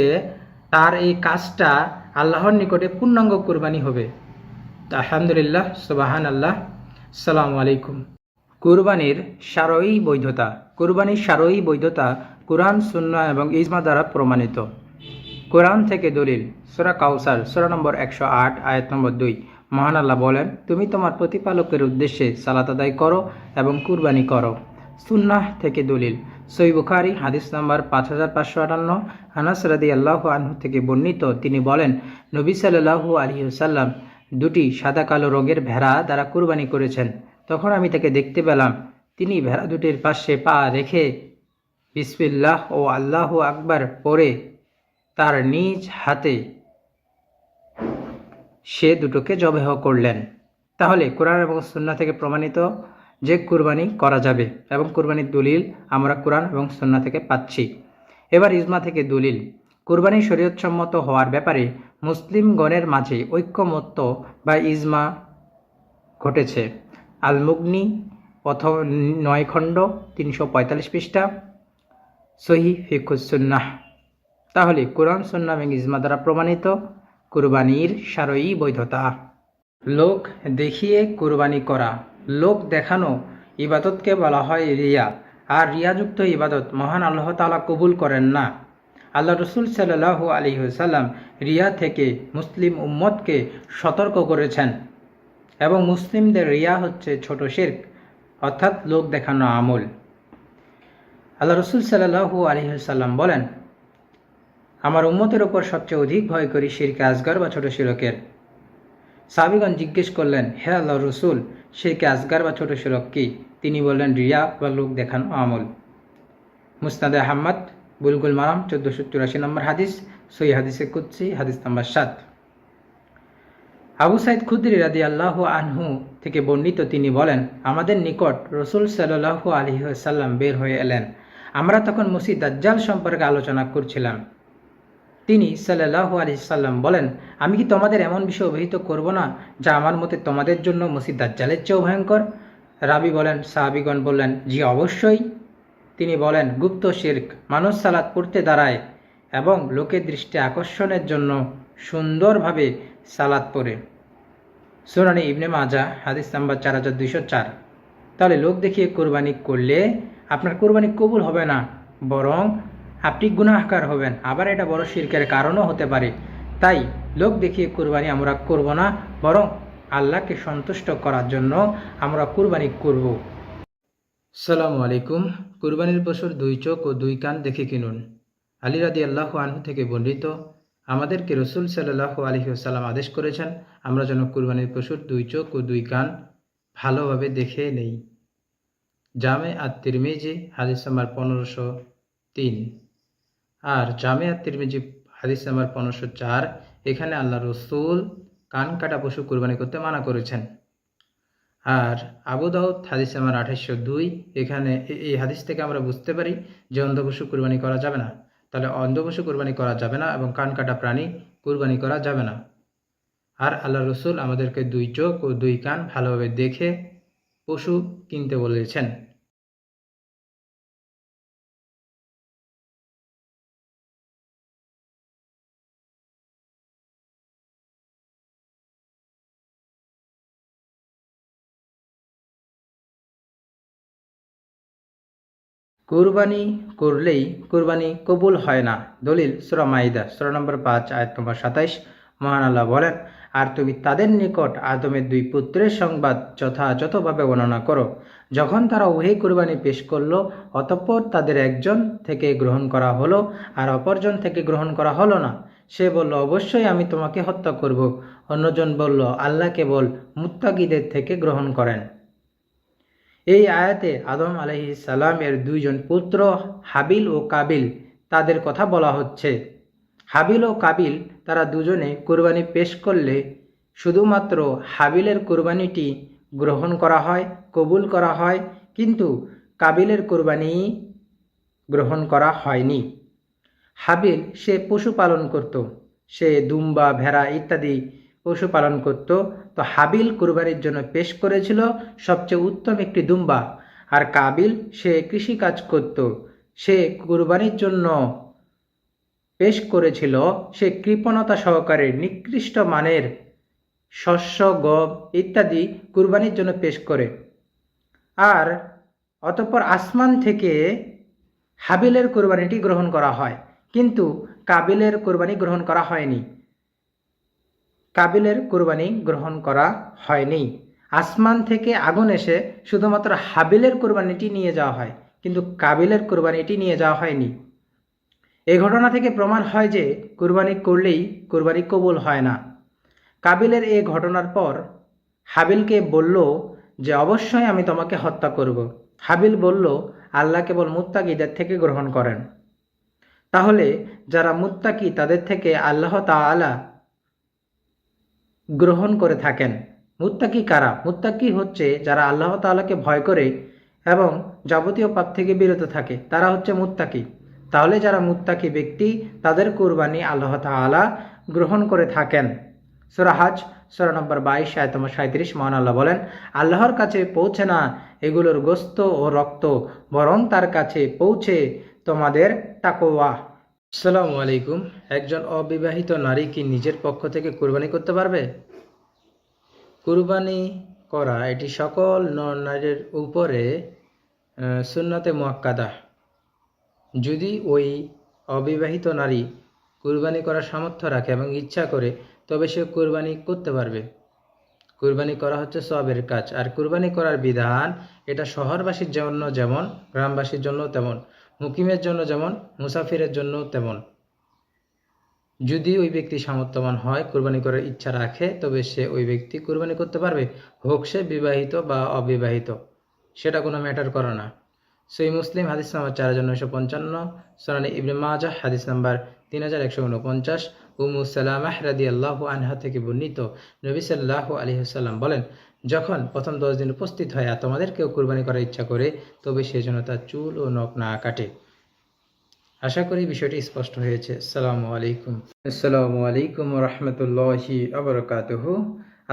তার এই কাজটা আল্লাহর নিকটে পূর্ণাঙ্গ কুরবানি হবে। আলহামদুলিল্লাহ, সুবহান আল্লাহ। আসসালামু আলাইকুম। কুরবানির শারঈ বৈধতা। কুরবানির শারঈ বৈধতা কুরআন, সুন্নাহ এবং ইজমা দ্বারা প্রমাণিত। কোরআন থেকে দলিল, সূরা কাউসার সূরা নম্বর 108 আয়াত নম্বর 2। মহান আল্লাহ বলেন, তুমি তোমার প্রতিপালকের উদ্দেশ্যে সালাত আদায় করো এবং কুরবানি করো। সুন্নাহ থেকে দলিল, সহিহ বুখারী হাদিস নাম্বার 5558 আনাস রাদিয়াল্লাহু আনহু থেকে বর্ণিত, তিনি বলেন, নবী সাল্লাল্লাহু আলাইহি ওয়াসাল্লাম 2টি সাদা কালো রঙের ভেড়া দ্বারা কুরবানি করেছেন। তখন আমি তাকে দেখতে পেলাম তিনি ভেড়া দুটির পাশে পা রেখে বিসমিল্লাহ ও আল্লাহু আকবার পড়ে তার নিজ হাতে সে দুটোকে জবেহ করলেন। তাহলে কোরআন এবং সুন্নাহ থেকে প্রমাণিত যে কুরবানি করা যাবে এবং কুরবানির দলিল আমরা কোরআন এবং সুন্নাহ থেকে পাচ্ছি। এবার ইজমা থেকে দলিল। কুরবানি শরীয়তসম্মত হওয়ার ব্যাপারে মুসলিমগণের মাঝে ঐক্যমত্য বা ইজমা ঘটেছে। আল মুগনি প্রথম 9 খণ্ড 345 পৃষ্ঠা, সহিহ ফিকহুস সুন্নাহ। তাহলে কোরআন, সুন্নাহ এবং ইজমা দ্বারা প্রমাণিত কুরবানির শারঈ বৈধতা। লোক দেখিয়ে কুরবানি করা। লোক দেখানো ইবাদতকে বলা হয় রিয়া, আর রিয়াযুক্ত ইবাদত মহান আল্লাহ তাআলা কবুল করেন না। আল্লাহ রসুল সাল্লাল্লাহু আলাইহি ওয়াসাল্লাম রিয়া থেকে মুসলিম উম্মতকে সতর্ক করেছেন এবং মুসলিমদের রিয়া হচ্ছে ছোট শিরক, অর্থাৎ লোক দেখানো আমল। আল্লাহ রসুল সাল্লাল্লাহু আলাইহি ওয়াসাল্লাম বলেন, আমার উম্মতের ওপর সবচেয়ে অধিক ভয় করি শিরকে আসগার বা ছোট শিরকের। সাহাবীগণ জিজ্ঞেস করলেন, হে আল্লাহর রাসূল, শিরকে আসগার বা ছোট শিরক কি? তিনি বললেন, রিয়া বা লোক দেখানো আমল। মুসনাদে আহমদ, বুলগুল মারাম, 1484 নম্বর হাদিস, সহিহ হাদিসে কুদসি, হাদিস নাম্বার 7। আবু সাইদ খুদরি রাদিয়াল্লাহু আনহু থেকে বর্ণিত, তিনি বলেন, আমাদের নিকট রাসূল সাল্লাল্লাহু আলাইহি ওয়াসাল্লাম বের হয়ে এলেন। আমরা তখন মসিহ দাজ্জাল সম্পর্কে আলোচনা করছিলাম। তিনি সাল্লাল্লাহু আলাইহি সাল্লাম বলেন, আমি কি তোমাদের এমন বিষয় অবহিত করব না যা আমার মতে তোমাদের জন্য মসিহ দাজ্জালের চেয়েও ভয়ঙ্কর? রাবি বলেন, সাহাবীগণ বললেন, জি অবশ্যই। তিনি বলেন, গুপ্ত শিরক, মানুষ সালাত পড়তে দাঁড়ায় এবং লোকের দৃষ্টি আকর্ষণের জন্য সুন্দরভাবে সালাত পড়ে। সুনানে ইবনে মাজাহ, হাদিস নাম্বার 4204। তাহলে লোক দেখিয়ে কোরবানি করলে আপনার কোরবানি কবুল হবে না, বরং আপনি গুনাহগার হবেন। আবার এটা বড় শিরকের কারণও হতে পারে। তাই লোক দেখিয়ে কোরবানি আমরা করব না, বরং আল্লাহকে সন্তুষ্ট করার জন্য আমরা কোরবানি করব। আসসালামু আলাইকুম। কুরবানির পশুর 2 চোখ ও 2 কান দেখে কিনুন। আলী রাদিয়াল্লাহু আনহু থেকে বর্ণিত, আমাদেরকে রাসূল সাল্লাল্লাহু আলাইহি ওয়াসাল্লাম আদেশ করেছেন আমরা যেন কুরবানির পশুর 2 চোখ ও 2 কান ভালোভাবে দেখে নেই। জামে আত-তিরমিজি, হাদিস নাম্বার 1503 আর জামে আত-তিরমিজি, হাদিস নাম্বার 1504। এখানে আল্লাহ রাসূল কান কাটা পশু কুরবানি করতে মানা করেছেন। আর আবু দাউদ, হাদিস নাম্বার 2802। এখানে এই হাদিস থেকে আমরা বুঝতে পারি যে অন্ধ পশু কুরবানি করা যাবে না। তাহলে অন্ধ পশু কুরবানি করা যাবে না এবং কান কাটা প্রাণী কুরবানি করা যাবে না। আর আল্লাহ রসুল আমাদেরকে 2 চোখ ও 2 কান ভালোভাবে দেখে পশু কিনতে বলেছেন। কুরবানি করলেই কুরবানি কবুল হয় না। দলিল সূরা মাইদা, সূরা নম্বর 5, আয়াত নম্বর 27। মহান আল্লাহ বলেন, আর তুমি তাদের নিকট আদমের 2 পুত্রের সংবাদ যথাযথভাবে বর্ণনা করো। যখন তারা উভয়ই কুরবানি পেশ করল, অতঃপর তাদের একজন থেকে গ্রহণ করা হলো আর অপরজন থেকে গ্রহণ করা হলো না। সে বলল, অবশ্যই আমি তোমাকে হত্যা করব। অন্যজন বলল, আল্লাহ কেবল মুত্তাকিদের থেকে গ্রহণ করেন। এই আয়াতে আদম আলাইহিস সালামের 2 জন পুত্র হাবিল ও কাবিল তাদের কথা বলা হচ্ছে। হাবিল ও কাবিল তারা দুজনে কুরবানি পেশ করলে শুধুমাত্র হাবিলের কুরবানিটি গ্রহণ করা হয়, কবুল করা হয়, কিন্তু কাবিলের কুরবানি গ্রহণ করা হয়নি। হাবিল সে পশুপালন করত, সে দুম্বা, ভেড়া ইত্যাদি পশুপালন করত। তো হাবিল কুরবানির জন্য পেশ করেছিল সবচেয়ে উত্তম একটি দুম্বা। আর কাবিল সে কৃষিকাজ করত, সে কুরবানির জন্য পেশ করেছিল সে কৃপণতা সহকারে নিকৃষ্ট মানের শস্য, গম ইত্যাদি কুরবানির জন্য পেশ করে। আর অতঃপর আসমান থেকে হাবিলের কুরবানিটি গ্রহণ করা হয়, কিন্তু কাবিলের কুরবানি গ্রহণ করা হয়নি। কাবিলের কুরবানি গ্রহণ করা হয়নি। আসমান থেকে আগুন এসে শুধুমাত্র হাবিলের কুরবানিটি নিয়ে যাওয়া হয়, কিন্তু কাবিলের কুরবানিটি নিয়ে যাওয়া হয়নি। এই ঘটনা থেকে প্রমাণ হয় যে কুরবানি করলেই কুরবানি কবুল হয় না। কাবিলের এই ঘটনার পর হাবিলকে বলল যে অবশ্যই আমি তোমাকে হত্যা করব। হাবিল বলল, আল্লাহ কেবল মুত্তাকিদের থেকে গ্রহণ করেন। তাহলে যারা মুত্তাকি তাদের থেকে আল্লাহ তাআলা গ্রহণ করে থাকেন। মুত্তাকি কারা? মুত্তাকি হচ্ছে যারা আল্লাহ তাআলাকে ভয় করে এবং যাবতীয় পাপ থেকে বিরত থাকে, তারা হচ্ছে মুত্তাকি। তাহলে যারা মুত্তাকি ব্যক্তি তাদের কুরবানি আল্লাহ তাআলা গ্রহণ করে থাকেন। সূরা হজ, সূরা নম্বর 22, আয়াত নম্বর 37। মহান আল্লাহ বলেন, আল্লাহর কাছে পৌঁছে না এগুলোর গোশত ও রক্ত, বরং তার কাছে পৌঁছে তোমাদের তাকওয়া। আসসালামু আলাইকুম। একজন অবিবাহিত নারী কি নিজের পক্ষ থেকে কুরবানি করতে পারবে? কুরবানি করা এটি সকল নর নারীর উপরে সুন্নতে মুআক্কাদা। যদি ওই অবিবাহিত নারী কুরবানি করার সামর্থ্য রাখে এবং ইচ্ছা করে, তবে সে কুরবানি করতে পারবে। কুরবানি করা হচ্ছে সওয়াবের কাজ। আর কুরবানি করার বিধান এটা শহরবাসীর জন্য যেমন, গ্রামবাসীর জন্য তেমন, মুকিমের জন্য যেমন, মুসাফিরের জন্য তেমন। যদি ওই ব্যক্তি সামর্থ্যবান হয়, কুরবানি করার ইচ্ছা রাখে, তবে সে ওই ব্যক্তি কুরবানি করতে পারবে, হোক সে বিবাহিত বা অবিবাহিত, সেটা কোনো ম্যাটার করে না। সহিহ মুসলিম হাদিস নাম্বার 4955, সুনানে ইবনে মাজাহ হাদিস নাম্বার 3149, উম্মু সালামাহ রাদিয়াল্লাহু আনহা থেকে বর্ণিত, নবী সাল্লাল্লাহু আলাইহি ওয়াসাল্লাম বলেন, যখন প্রথম 10 দিন উপস্থিত হয় আর তোমাদের কেউ কুরবানি করার ইচ্ছা করে, তবে সে যেন তার চুল ও নখ না কাটে। আশা করি বিষয়টি স্পষ্ট হয়েছে। আসসালামু আলাইকুম রহমতুল্লাহি আবরাকাতুহু।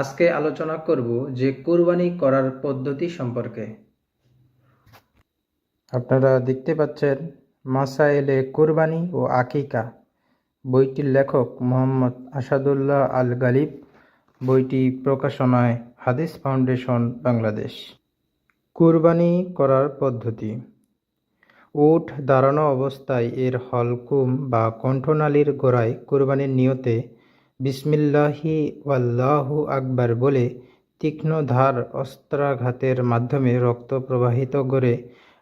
আজকে আলোচনা করব যে কুরবানি করার পদ্ধতি সম্পর্কে। আপনারা দেখতে পাচ্ছেন মাসায়েলে কুরবানি ও আকিকা, বইটির লেখক মোহাম্মদ আসাদুল্লাহ আল গালিব, বইটি প্রকাশনায় হাদিস ফাউন্ডেশন বাংলাদেশ। কুরবানি করার পদ্ধতি। উট দাঁড়ানো অবস্থায় এর হলকুম বা কণ্ঠনালীর গোড়ায় কুরবানির নিয়তে বিসমিল্লাহি ওয়াল্লাহু আকবার বলে তীক্ষ্ণ ধার অস্ত্রাঘাতের মাধ্যমে রক্ত প্রবাহিত করে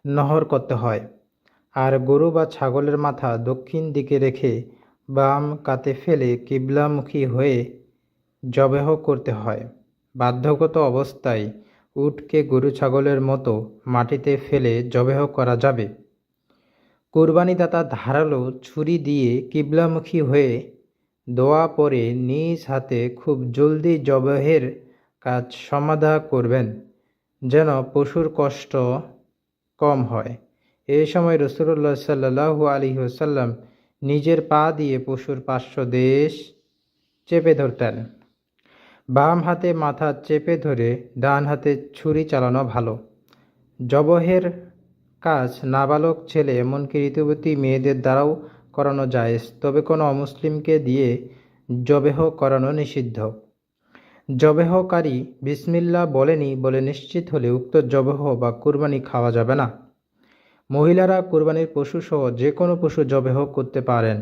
নহর করতে হয়। আর গরু বা ছাগলের মাথা দক্ষিণ দিকে রেখে বাম কাতে ফেলে কিবলামুখী হয়ে জবেহ করতে হয়। বাধ্যগত অবস্থায় উটকে গরু ছাগলের মতো মাটিতে ফেলে জবেহ করা যাবে। কুরবানিদাতা ধারালো ছুরি দিয়ে কিবলামুখী হয়ে দোয়া পরে নিজ হাতে খুব জলদি জবেহের কাজ সমাধা করবেন, যেন পশুর কষ্ট কম হয়। এই সময় রাসূলুল্লাহ সাল্লাল্লাহু আলাইহি ওয়াসাল্লাম নিজের পা দিয়ে পশুর পার্শ্বদেশ চেপে ধরতেন। বাম হাতে মাথা চেপে ধরে ডান হাতে ছুরি চালানো ভালো। জবহের কাজ নাবালক ছেলে এমনকি ঋতুবতী মেয়েদের দ্বারাও করানো জায়েজ, তবে কোনো অমুসলিমকে দিয়ে জবেহ করানো নিষিদ্ধ। জবেহকারী বিসমিল্লাহ বলেনি বলে নিশ্চিত হলে উক্ত জবেহ বা কুরবানি খাওয়া যাবে না। মহিলারা কুরবানির পশুসহ যে কোনো পশু জবেহ করতে পারেন।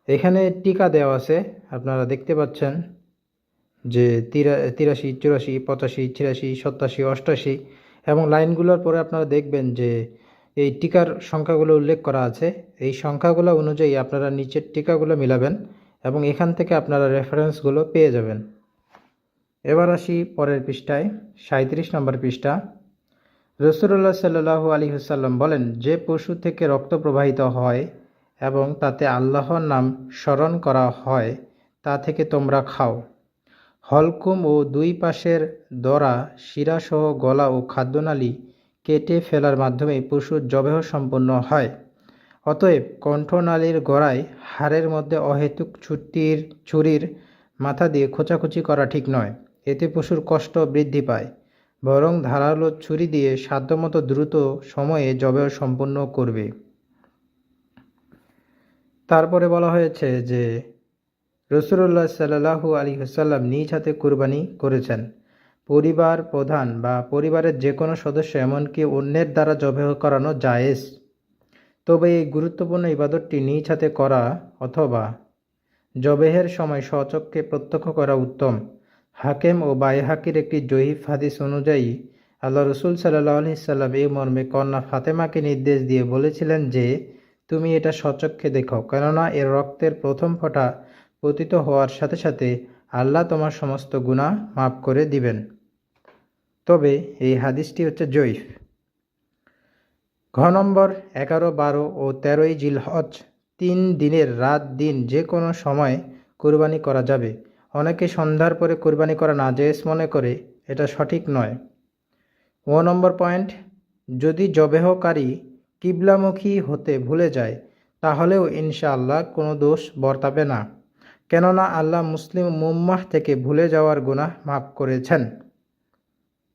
এখানে টিকা দেওয়া আছে, আপনারা দেখতে পাচ্ছেন যে 83, 84, 85, 86, 87, 88 এবং লাইনগুলোর পরে আপনারা দেখবেন যে এই টিকার সংখ্যাগুলো উল্লেখ করা আছে। এই সংখ্যাগুলো অনুযায়ী আপনারা নিচের টিকাগুলো মিলাবেন এবং এখান থেকে আপনারা রেফারেন্সগুলো পেয়ে যাবেন। এবার আসি পরের পৃষ্ঠায়, 37 নম্বর পৃষ্ঠা। রাসূলুল্লাহ সাল্লাল্লাহু আলাইহি ওয়াসাল্লাম বলেন, যে পশু থেকে রক্ত প্রবাহিত হয় এবং তাতে আল্লাহর নাম স্মরণ করা হয় তা থেকে তোমরা খাও। হলকুম ও দুই পাশের দড়া, শিরাসহ গলা ও খাদ্যনালী কেটে ফেলার মাধ্যমে পশুর জবেহ সম্পন্ন হয়। অতএব কণ্ঠনালীর গোড়ায় হাড়ের মধ্যে অহেতুক ছুরির মাথা দিয়ে খোঁচাখুচি করা ঠিক নয়, এতে পশুর কষ্ট বৃদ্ধি পায়। বরং ধারালো ছুরি দিয়ে সাধ্যমতো দ্রুত সময়ে জবেহ সম্পন্ন করবে। তারপরে বলা হয়েছে যে রাসূলুল্লাহ সাল্লাল্লাহু আলাইহি ওয়াসাল্লাম নিজ হাতে কুরবানি করেছেন। পরিবার প্রধান বা পরিবারের যে কোনো সদস্য এমনকি অন্যের দ্বারা জবেহ করানো জায়েজ, তবে এই গুরুত্বপূর্ণ ইবাদতটি নিজ হাতে করা অথবা জবেহের সময় স্বচক্ষে প্রত্যক্ষ করা উত্তম। হাকেম ও বাইহাকির একটি জয়ীফ হাদিস অনুযায়ী আল্লাহ রসুল সাল্লাল্লাহু আলাইহি ওয়াসাল্লাম এই মর্মে কন্যা ফাতেমাকে নির্দেশ দিয়ে বলেছিলেন যে, তুমি এটা স্বচক্ষে দেখো, কেননা এর রক্তের প্রথম ফোঁটা পতিত হওয়ার সাথে সাথে আল্লাহ তোমার সমস্ত গুনাহ মাফ করে দিবেন। তবে এই হাদিসটি হচ্ছে জয়ীফ। ঘ নম্বর 11, 12 ও 13 জিলহজ 3 দিনের রাত দিন যে কোনো সময় কুরবানি করা যাবে। অনেকে সন্ধ্যার পরে কুরবানি করা নাজায়েজ মনে করে, এটা সঠিক নয়। ও নম্বর পয়েন্ট, যদি জবেহকারী কিবলামুখী হতে ভুলে যায় তাহলেও ইনশাআল্লাহ কোনো দোষ বর্তাবে না, কেননা আল্লাহ মুসলিম উম্মাহ থেকে ভুলে যাওয়ার গুনাহ মাফ করেছেন।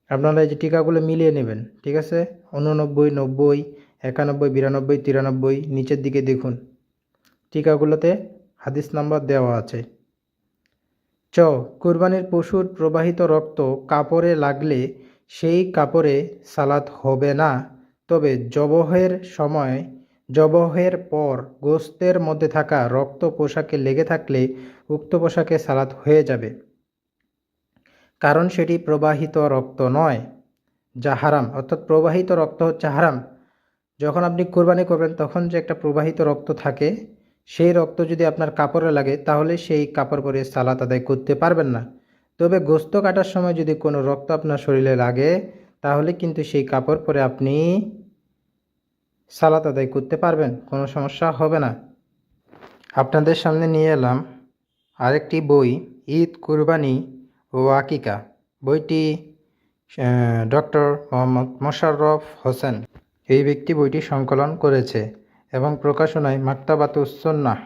আপনারা এই যে টিকাগুলো মিলিয়ে নেবেন, ঠিক আছে? 89, 90, 91, 92, 93 নিচের দিকে দেখুন, টিকাগুলোতে হাদিস নাম্বার দেওয়া আছে। কুরবানির পশুর প্রবাহিত রক্ত কাপড়ে লাগলে সেই কাপড়ে সালাত হবে না, তবে জবহের পর গোশতের মধ্যে থাকা রক্ত পোশাকে লেগে থাকলে উক্ত পোশাকে সালাত হয়ে যাবে, কারণ সেটি প্রবাহিত রক্ত নয়, যা হারাম। অর্থাৎ প্রবাহিত রক্ত হচ্ছে হারাম। যখন আপনি কুরবানি করবেন তখন যে একটা প্রবাহিত রক্ত থাকে সেই রক্ত যদি আপনার কাপড়ে লাগে তাহলে সেই কাপড় পরে সালাত আদায় করতে পারবেন না। তবে গোস্ত কাটার সময় যদি কোনো রক্ত আপনার শরীরে লাগে তাহলে কিন্তু সেই কাপড় পরে আপনি সালাত আদায় করতে পারবেন, কোনো সমস্যা হবে না। আপনাদের সামনে নিয়ে এলাম আরেকটি বই, ঈদ, কুরবানি ও আকিকা। বইটি ডক্টর মোহাম্মদ মোশাররফ হোসেন এই ব্যক্তি বইটি সংকলন করেছে এবং প্রকাশনায় মাকতাবাতুস সুন্নাহ।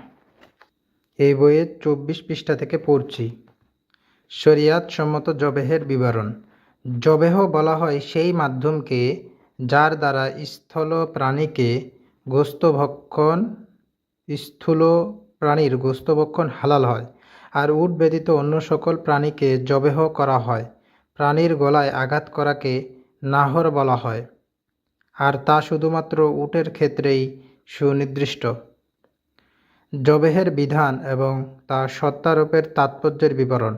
এই বইয়ের 24 পৃষ্ঠা থেকে পড়ছি। শরিয়াত সম্মত জবেহের বিবরণ। জবেহ বলা হয় সেই মাধ্যমকে যার দ্বারা স্থূল প্রাণীর গোস্তভক্ষণ হালাল হয়, আর উট ব্যতীত অন্য সকল প্রাণীকে জবেহ করা হয়। প্রাণীর গলায় আঘাত করাকে নাহর বলা হয়, আর তা শুধুমাত্র উটের ক্ষেত্রেই সুনির্দিষ্ট। জবেহের বিধান এবং তা সত্যারোপের তাৎপর্যের বিবরণ।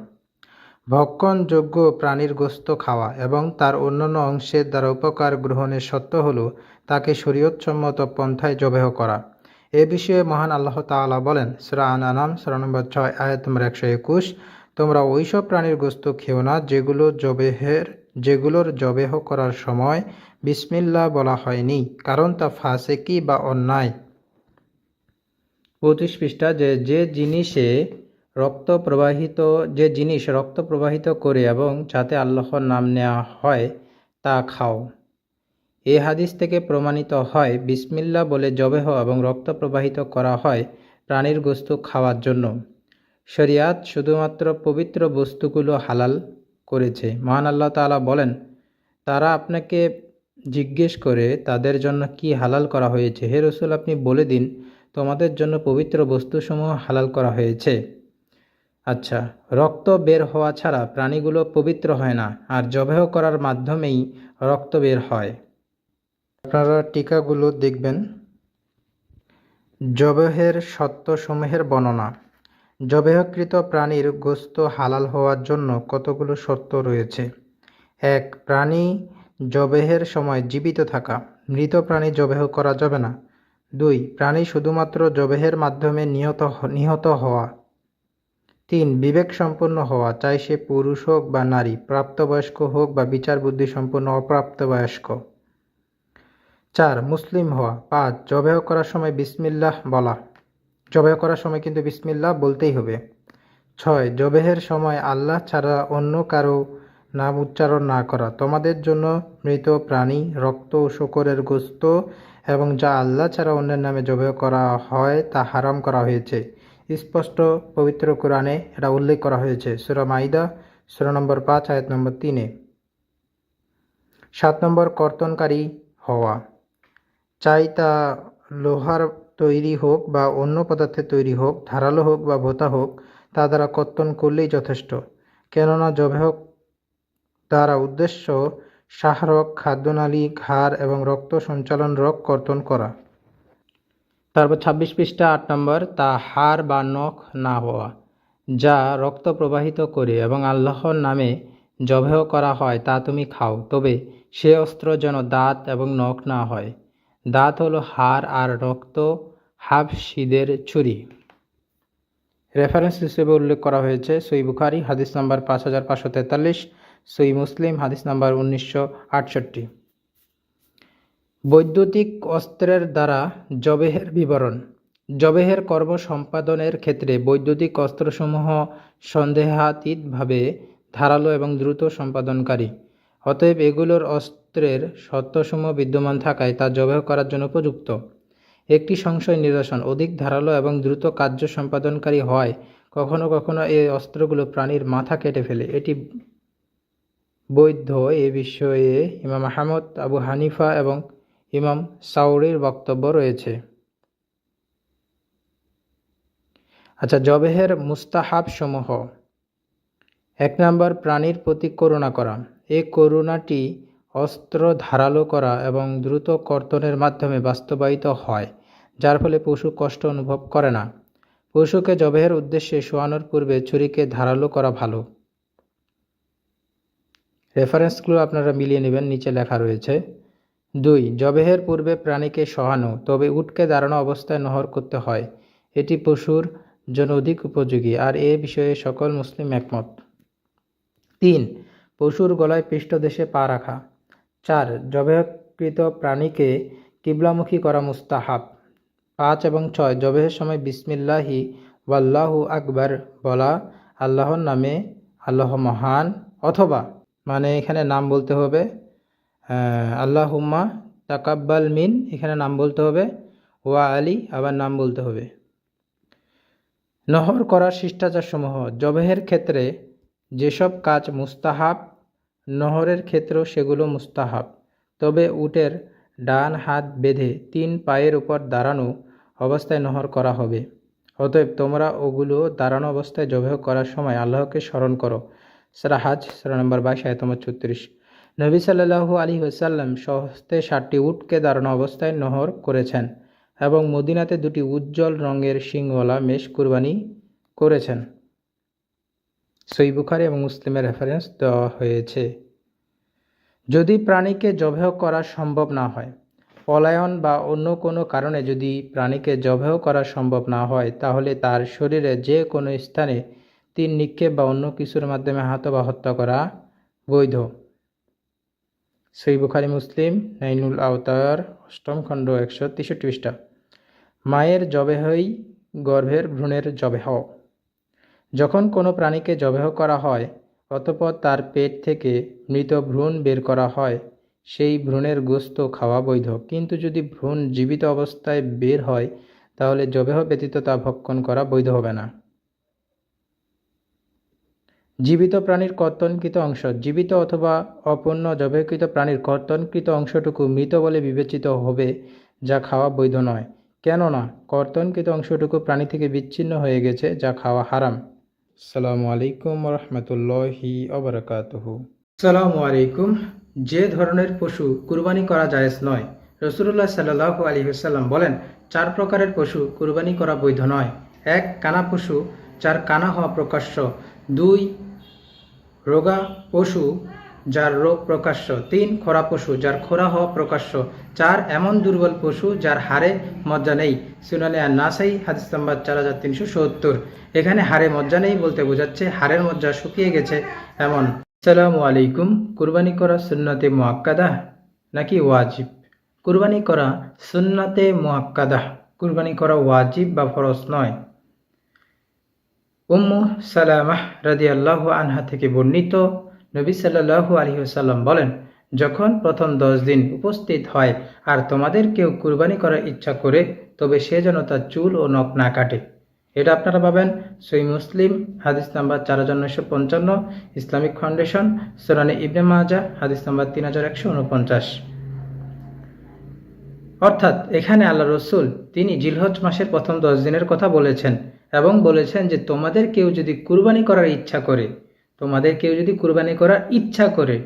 ভক্ষণযোগ্য প্রাণীর গোস্ত খাওয়া এবং তার অন্যান্য অংশের দ্বারা উপকার গ্রহণের সত্য হল তাকে শরীয়তসম্মত পন্থায় জবেহ করা। এ বিষয়ে মহান আল্লাহ তাআলা বলেন, সূরা আন-আনাম সূরা নম্বর 6 আয়াত নম্বর 121, তোমরা ওইসব প্রাণীর গোস্ত খেও না যেগুলোর জবেহ করার সময় বিসমিল্লাহ বলা হয়নি, কারণ তা ফাসেকি বা অন্যায়। 25 পৃষ্ঠা। যে জিনিস রক্ত প্রবাহিত করে এবং যাতে আল্লাহর নাম নেওয়া হয় তা খাও। এ হাদিস থেকে প্রমাণিত হয় বিসমিল্লাহ বলে জবেহ এবং রক্ত প্রবাহিত করা হয় প্রাণীর গোস্ত খাওয়ার জন্য। শরিয়াত শুধুমাত্র পবিত্র বস্তুগুলো হালাল করেছে। মহান আল্লাহ তাআলা বলেন, তারা আপনাকে জিজ্ঞেস করে তাদের জন্য কি হালাল করা হয়েছে। হে রাসূল, আপনি বলে দিন, তোমাদের জন্য পবিত্র বস্তুসমূহ হালাল করা হয়েছে। আচ্ছা, রক্ত বের হওয়া ছাড়া প্রাণীগুলো পবিত্র হয় না, আর জবেহ করার মাধ্যমেই রক্ত বের হয়। আপনারা টিকাগুলো দেখবেন। জবেহের শর্তসমূহের বর্ণনা। জবেহকৃত প্রাণীর গোস্ত হালাল হওয়ার জন্য কতগুলো শর্ত রয়েছে। 1. প্রাণী জবেহের সময় জীবিত থাকা। মৃত প্রাণী জবেহ করা যাবে না। 2. প্রাণী শুধুমাত্র জবেহের মাধ্যমে নিহত হওয়া। 3. বিবেক সম্পন্ন হওয়া, চাই সে পুরুষ হোক বা নারী, প্রাপ্তবয়স্ক হোক বা বিচার বুদ্ধি সম্পন্ন অপ্রাপ্তবয়স্ক। 4. মুসলিম হওয়া। 5. জবেহ করার সময় বিসমিল্লাহ বলা। জবেহ করার সময় কিন্তু বিসমিল্লাহ বলতেই হবে। 6. জবেহের সময় আল্লাহ ছাড়া অন্য কারো নাম উচ্চারণ না করা। তোমাদের জন্য মৃত প্রাণী, রক্ত ও শূকরের গোস্ত এবং যা আল্লাহ ছাড়া অন্যের নামে জবেহ করা হয় তা হারাম করা হয়েছে। স্পষ্ট পবিত্র কোরআনে এটা উল্লেখ করা হয়েছে, সূরা মাইদা সূরা নম্বর 5 আয়াত নম্বর 3-এ। 7 নম্বর, কর্তনকারী হওয়া। চাই তা লোহার তৈরি হোক বা অন্য পদার্থের তৈরি হোক, ধারালো হোক বা ভোঁতা হোক, তা দ্বারা কর্তন করলেই যথেষ্ট। কেননা জবেহ দ্বারা উদ্দেশ্য শাহরগ, খাদ্যনালী, ঘাড় এবং রক্ত সঞ্চালন রোগ কর্তন করা। তারপর 26 পৃষ্ঠা 8 নম্বর, তা হাড় বা নখ না হওয়া। যা রক্ত প্রবাহিত করে এবং আল্লাহর নামে জবেহ করা হয় তা তুমি খাও, তবে সে অস্ত্র যেন দাঁত এবং নখ না হয়। দাঁত হলো হাড় আর রক্ত হাবশীদের ছুরি। রেফারেন্স হিসেবে উল্লেখ করা হয়েছে সহিহ বুখারী হাদিস নাম্বার 5543, সহিহ মুসলিম হাদিস নাম্বার 1968। বৈদ্যুতিক অস্ত্রের দ্বারা জবেহের বিবরণ। জবেহের কর্ম সম্পাদনের ক্ষেত্রে বৈদ্যুতিক অস্ত্রসমূহ সন্দেহাতীতভাবে ধারালো এবং দ্রুত সম্পাদনকারী। অতএব এগুলোর অস্ত্রের শর্তসমূহ বিদ্যমান থাকায় তা জবেহ করার জন্য উপযুক্ত। একটি সংশয় নিরসন, অধিক ধারালো এবং দ্রুত কার্য সম্পাদনকারী হয় কখনো কখনো এই অস্ত্রগুলো প্রাণীর মাথা কেটে ফেলে। এটি বৈধ। এ বিষয়ে ইমাম আহমদ, আবু হানিফা এবং ইমাম সাউরির বক্তব্য রয়েছে। আচ্ছা, জবেহের মুস্তাহাব সমূহ। 1 নম্বর, প্রাণীর প্রতি করুণা করা। এই করুণাটি অস্ত্র ধারালো করা এবং দ্রুত কর্তনের মাধ্যমে বাস্তবায়িত হয়, যার ফলে পশু কষ্ট অনুভব করে না। পশুকে জবেহের উদ্দেশ্যে শোয়ানোর পূর্বে ছুরিকে ধারালো করা ভালো। রেফারেন্সগুলো আপনারা মিলিয়ে নেবেন, নিচে লেখা রয়েছে। 2. জবেহের পূর্বে প্রাণীকে শোয়ানো, তবে উটকে দাঁড়ানো অবস্থায় নহর করতে হয়। এটি পশুর জন্য অধিক উপযোগী, আর এ বিষয়ে সকল মুসলিম একমত। 3. পশুর গলায় পৃষ্ঠদেশে পা রাখা। 4. জবেহকৃত প্রাণীকে কিবলামুখী করা মুস্তাহাব। 5 এবং 6. জবেহের সময় বিসমিল্লাহি ওয়াল্লাহু আকবার বলা, আল্লাহর নামে, আল্লাহ মহান, অথবা মানে এখানে নাম বলতে হবে, আল্লাহুম্মা তাকাব্বাল মিন, এখানে নাম বলতে হবে, ওয়া আলী, আবার নাম বলতে হবে। নহর করার শিষ্টাচারসমূহ। জবেহের ক্ষেত্রে যেসব কাজ মুস্তাহাব, নহরের ক্ষেত্রেও সেগুলো মুস্তাহাব। তবে উটের ডান হাত বেঁধে 3 পায়ের উপর দাঁড়ানো অবস্থায় নহর করা হবে। অতএব তোমরা ওগুলো দাঁড়ানো অবস্থায় জবেহ করার সময় আল্লাহকে স্মরণ করো। সূরা হাজ সূরা নম্বর 22 আয়াত নম্বর 36। নবী সাল্লাল্লাহু আলাইহি ওয়াসাল্লাম স্বহস্তে 7টি উটকে দাঁড়ানো অবস্থায় নহর করেছেন এবং মদিনাতে 2টি উজ্জ্বল রঙের শিংওয়ালা মেষ কুরবানি করেছেন। সহিহ বুখারী এবং মুসলিমের রেফারেন্স দেওয়া হয়েছে। যদি প্রাণীকে জবেহ করা সম্ভব না হয়, পলায়ন বা অন্য কোনো কারণে যদি প্রাণীকে জবেহ করা সম্ভব না হয়, তাহলে তার শরীরে যে কোনো স্থানে তীর নিক্ষেপ বা অন্য কিছুর মাধ্যমে আহত বা হত্যা করা বৈধ। সহিহ বুখারী মুসলিম নাইনুল আওতার 8ম খণ্ড 163 পৃষ্ঠা। মায়ের জবেহই গর্ভের ভ্রূণের জবেহ। যখন কোনো প্রাণীকে জবেহ করা হয় অতঃপর তার পেট থেকে মৃত ভ্রূণ বের করা হয়, সেই ভ্রূণের গোশত খাওয়া বৈধ। কিন্তু যদি ভ্রূণ জীবিত অবস্থায় বের হয় তাহলে জবেহ ব্যতীত তা ভক্ষণ করা বৈধ হবে না। জীবিত প্রাণীর কর্তনকৃত অংশ। জীবিত অথবা অপূর্ণ জবেহকৃত প্রাণীর কর্তনকৃত অংশটুকু মৃত বলে বিবেচিত হবে, যা খাওয়া বৈধ নয়, কেননা কর্তনকৃত অংশটুকু প্রাণী থেকে বিচ্ছিন্ন হয়ে গেছে, যা খাওয়া হারাম। আসসালামু আলাইকুম রহমতুল্লাহি ওবারাকাতুহু। আসসালামু আলাইকুম। যে ধরনের পশু কুরবানি করা জায়েজ নয়, রাসূলুল্লাহ সাল্লাল্লাহু আলাইহি ওয়াসাল্লাম বলেন 4 প্রকারের পশু কুরবানি করা বৈধ নয়। 1. কানা পশু, যার কানা হওয়া প্রকাশ্য। 2. রোগা পশু, যার রোগ প্রকাশ্য। 3. খোরা পশু, যার খোরা হওয়া প্রকাশ্য। 4. এমন দুর্বল পশু যার হাড়ে মজ্জা নেই। সুনানে আন-নাসাই হাদিস নাম্বার 4370। এখানে হাড়ে মজ্জা নেই বলতে বোঝাচ্ছে হাড়ের মজ্জা শুকিয়ে গেছে এমন। আসসালামু আলাইকুম। কুরবানি করা সুন্নতে মুআক্কাদা নাকি ওয়াজিব? কুরবানি করা সুন্নতে মুআক্কাদা, কুরবানি করা ওয়াজিব বা ফরজ নয়। উম্মু সালামাহ রাদিয়াল্লাহু আনহা থেকে বর্ণিত, নবী সাল্লাল্লাহু আলাইহি ওয়াসাল্লাম বলেন, যখন প্রথম 10 দিন উপস্থিত হয় আর তোমাদের কেউ কুরবানি করার ইচ্ছা করে, তবে সে যেন তার চুল ও নখ না কাটে। এটা আপনারা পাবেন সহিহ মুসলিম হাদিস নাম্বার 4955, ইসলামিক ফাউন্ডেশন সুনানে ইবনে মাজাহ হাদিস নাম্বার 3149। অর্থাৎ এখানে আল্লাহ রসুল তিনি জিলহজ মাসের প্রথম 10 দিনের কথা বলেছেন এবং বলেছেন যে তোমাদের কেউ যদি কুরবানি করার ইচ্ছা করে,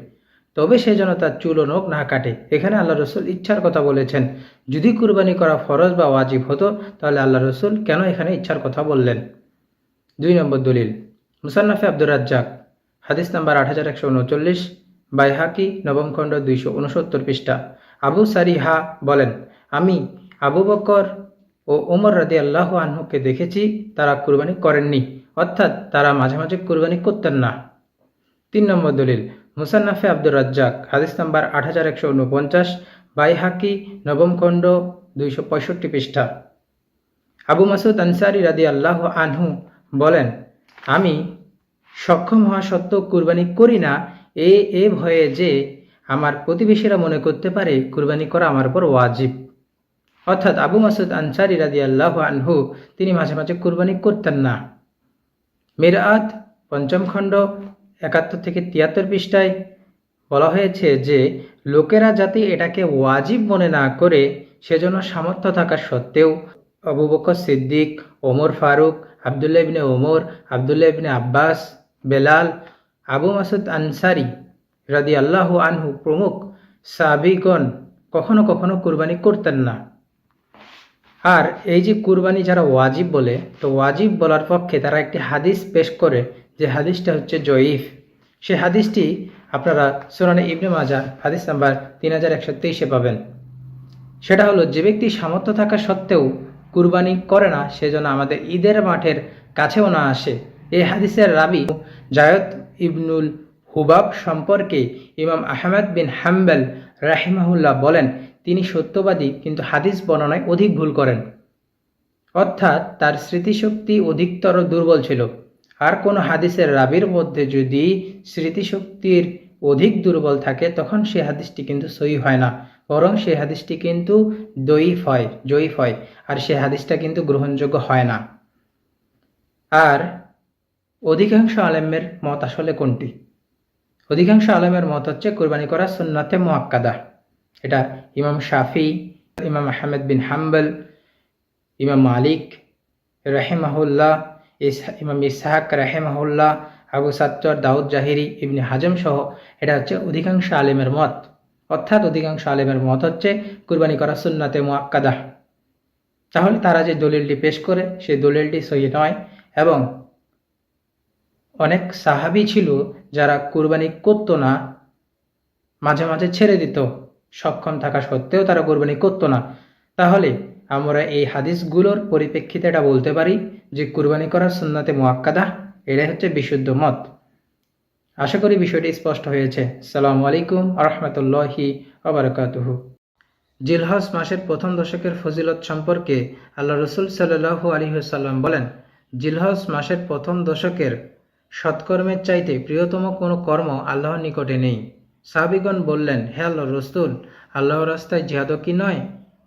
তবে সে যেন তার চুল ও নখ না কাটে। এখানে আল্লাহ রসুল ইচ্ছার কথা বলেছেন। যদি কুরবানি করা ফরজ বা ওয়াজিব হতো তাহলে আল্লাহ রসুল কেন এখানে ইচ্ছার কথা বললেন? 2 নম্বর দলিল, মুসান্নাফে আব্দুর রাজ্জাক হাদিস নাম্বার 8139, বাইহাকি 9ম খণ্ড 269 পৃষ্ঠা। আবু সারিহা বলেন, আমি আবু বকর ও ওমর রাদিয়াল্লাহু আনহুকে দেখেছি, তারা কুরবানি করেননি, অর্থাৎ তারা মাঝে মাঝে কুরবানি করতেন না। 3 নম্বর দলিল, মুসান্নাফে আব্দুর রাজ্জাক হাদিস নাম্বার 8149, বাইহাকি 9ম খণ্ড 265 পৃষ্ঠা। আবু মাসুদ আনসারী রাদিয়াল্লাহু আনহু বলেন, আমি সক্ষম হওয়া সত্ত্বেও কুরবানি করি না এ ভয়ে যে আমার প্রতিবেশীরা মনে করতে পারে কুরবানি করা আমার উপর ওয়াজিব। অর্থাৎ আবু মাসুদ আনসারী রাদিয়াল্লাহু আনহু তিনি মাঝে মাঝে কুরবানি করতেন না। মিরআত 5ম খণ্ড 71 থেকে 73 পৃষ্ঠায় বলা হয়েছে যে লোকেরা যাতে এটাকে ওয়াজিব মনে না করে সেজন্য সামর্থ্য থাকা সত্ত্বেও আবু বকর সিদ্দিক, ওমর ফারুক, আবদুল্লাহ ইবনে ওমর, আবদুল্লাহ ইবনে আব্বাস, বেলাল, আবু মাসুদ আনসারী রাদিয়াল্লাহু আনহু প্রমুখ সাহাবীগণ কখনো কখনো কুরবানি করতেন না। আর এই যে কুরবানি যারা ওয়াজিব বলে, তো ওয়াজিব বলার পক্ষে তারা একটি হাদিস পেশ করে, যে হাদিসটা হচ্ছে জয়ীফ। সে হাদিসটি আপনারা সুনানে ইবনে মাজাহ হাদিস নাম্বার 3123 পাবেন। সেটা হলো, যে ব্যক্তি সামর্থ্য থাকা সত্ত্বেও কুরবানি করে না সেজন্য আমাদের ঈদের মাঠের কাছেও না আসে। এই হাদিসের রাবি জায়দ ইবনুল হুবাব সম্পর্কে ইমাম আহমদ বিন হাম্বল রাহিমাহুল্লাহ বলেন, তিনি সত্যবাদী কিন্তু হাদিস বর্ণনায় অধিক ভুল করেন, অর্থাৎ তার স্মৃতিশক্তি অধিকতর দুর্বল ছিল। আর কোনো হাদিসের রাবির মধ্যে যদি স্মৃতিশক্তির অধিক দুর্বল থাকে তখন সে হাদিসটি কিন্তু সহিহ হয় না, বরং সে হাদিসটি কিন্তু জয়ীফ হয়, আর সে হাদিসটা কিন্তু গ্রহণযোগ্য হয় না। আর অধিকাংশ আলেমের মত আসলে কোনটি? অধিকাংশ আলেমের মত হচ্ছে কুরবানি করা সুন্নাতে মুআক্কাদা। এটা ইমাম শাফি, ইমাম আহমদ বিন হাম্বল, ইমাম মালিক রাহিমাহুল্লাহ, ইমাম ইসহাক রাহিমাহুল্লাহ, আবু সাত্তর, দাউদ জাহিরি, ইবনে হাজম সহ এটা হচ্ছে অধিকাংশ আলেমের মত। অর্থাৎ অধিকাংশ আলেমের মত হচ্ছে কুরবানি করা সুন্নাতে মুআক্কাদা। তাহলে তারা যে দলিলটি পেশ করে সেই দলিলটি সহিহ নয়, এবং অনেক সাহাবী ছিল যারা কুরবানি করত না, মাঝে মাঝে ছেড়ে দিত, সক্ষম থাকা সত্ত্বেও তারা কুরবানি করত না। তাহলে আমরা এই হাদিসগুলোর পরিপ্রেক্ষিতে এটা বলতে পারি যে কুরবানি করা সুন্নাতে মুআক্কাদা, এটাই হচ্ছে বিশুদ্ধ মত। আশা করি বিষয়টি স্পষ্ট হয়েছে। আসসালামু আলাইকুম ওয়া রাহমাতুল্লাহি ওয়া বারাকাতুহু। জিলহজ মাসের প্রথম দশকের ফজিলত সম্পর্কে আল্লাহ রাসূল সাল্লাল্লাহু আলাইহি ওয়াসাল্লাম বলেন, জিলহজ মাসের প্রথম দশকের সৎকর্মের চাইতে প্রিয়তম কোনো কর্ম আল্লাহর নিকটে নেই। সাহাবীগণ বললেন, হে আল্লাহর রাসূল, আল্লাহর রাস্তায় জিহাদও কি নয়?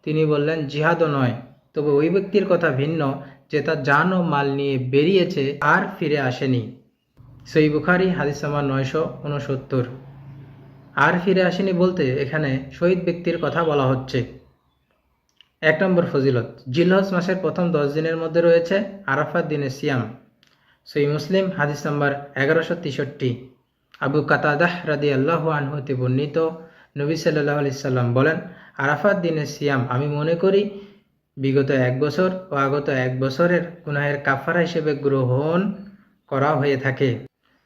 তিনি বললেন, জিহাদও নয়, তবে ওই ব্যক্তির কথা ভিন্ন যে তার জান ও মাল নিয়ে বেরিয়েছে আর ফিরে আসেনি। সহিহ বুখারী হাদিস নাম্বার 969। আর ফিরে আসেনি বলতে এখানে শহীদ ব্যক্তির কথা বলা হচ্ছে। 1 নম্বর ফজিলত, জিলহজ মাসের প্রথম 10 দিনের মধ্যে রয়েছে আরাফাত দিনের সিয়াম। সহিহ মুসলিম হাদিস নাম্বার 1163। আবু কাতাদাহ রাদিয়াল্লাহু আনহু হতে বর্ণিত, নবী সাল্লাল্লাহু আলাইহি সাল্লাম বলেন, আরাফাত দিনের সিয়াম আমি মনে করি বিগত 1 বছর ও আগত 1 বছরের গুনাহের কাফারা হিসেবে গ্রহণ করা হয়ে থাকে।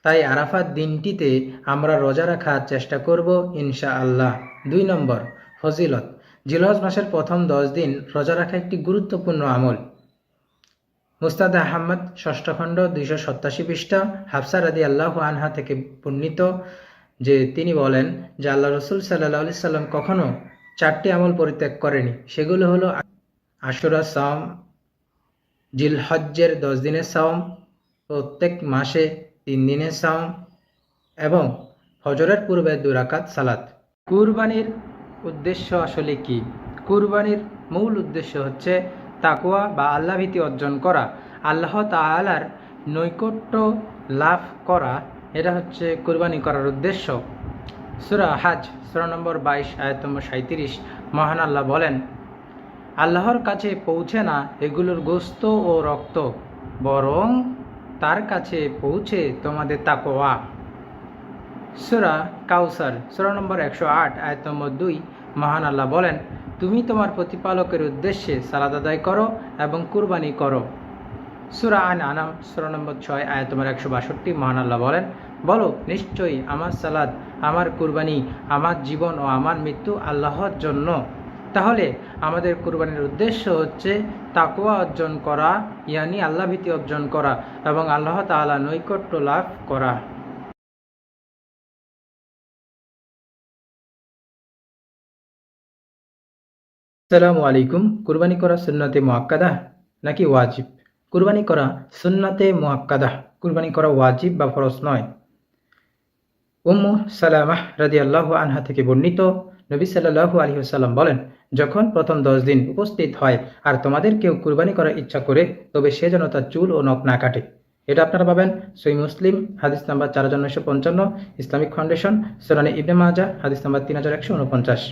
তাই আরাফাত দিনটিতে আমরা রোজা রাখার চেষ্টা করব ইনশাআল্লাহ। 2 নম্বর ফজিলত, জিলহজ মাসের প্রথম 10 দিন রোজা রাখা একটি গুরুত্বপূর্ণ আমল। মুস্তাদ আহমদ 6ষ্ঠ খণ্ড 287 পৃষ্ঠা হাফসা রাদিয়াল্লাহু আনহা থেকে বর্ণিত যে তিনি বলেন যে আল্লাহ রাসূল সাল্লাল্লাহু আলাইহি সাল্লাম কখনো 4টি আমল পরিত্যাগ করেনি। সেগুলো হলো আশুরা সাওম, জিলহজ্জের 10 দিনের সাওম, প্রত্যেক মাসে 3 দিনের সাওম এবং ফজরের পূর্বে 2 রাকাত সালাত। কুরবানির উদ্দেশ্য আসলে কি? কুরবানির মূল উদ্দেশ্য হচ্ছে তাকওয়া বা আল্লাহ ভীতি অর্জন করা, আল্লাহ তাআলার নৈকট্য লাভ করা, এটা হচ্ছে কুরবানি করার উদ্দেশ্য। সূরা হাজ সূরা নম্বর 22 আয়াত নম্বর 37 মহান আল্লাহ বলেন, আল্লাহর কাছে পৌঁছে না এগুলোর গোশত ও রক্ত, বরং তার কাছে পৌঁছে তোমাদের তাকওয়া। সূরা কাউসার সূরা নম্বর 108 আয়াত নম্বর 2 মহান আল্লাহ বলেন, তুমি তোমার প্রতিপালকের উদ্দেশ্যে সালাত আদায় করো এবং কুরবানি করো। সূরা আনআম সূরা নম্বর 6 আয়াত নম্বর 162 মহান আল্লাহ বলেন, বলো নিশ্চয়ই আমার সালাত, আমার কুরবানি, আমার জীবন ও আমার মৃত্যু আল্লাহর জন্য। তাহলে আমাদের কুরবানির উদ্দেশ্য হচ্ছে তাকওয়া অর্জন করা, ইয়ানি আল্লাহ ভীতি অর্জন করা এবং আল্লাহ তাআলা নৈকট্য লাভ করা। আসসালামু আলাইকুম। কুরবানি করা সুন্নাতে মুআক্কাদা নাকি ওয়াজিব? কুরবানি করা সুন্নাতে মুআক্কাদা, কুরবানি করা ওয়াজিব বা ফরজ নয়। উম্মু সালামাহ রাদিয়াল্লাহু আনহা থেকে বর্ণিত, নবী সাল্লাল্লাহু আলাইহি ওয়াসাল্লাম বলেন, যখন প্রথম 10 দিন উপস্থিত হয় আর তোমাদের কেউ কুরবানি করার ইচ্ছা করে, তবে সে যেন তার চুল ও নখ না কাটে। এটা আপনারা পাবেন সহিহ মুসলিম হাদিস নাম্বার 4955, ইসলামিক ফাউন্ডেশন সুনানে ইবনে মাজাহ হাদিস নাম্বার 3149।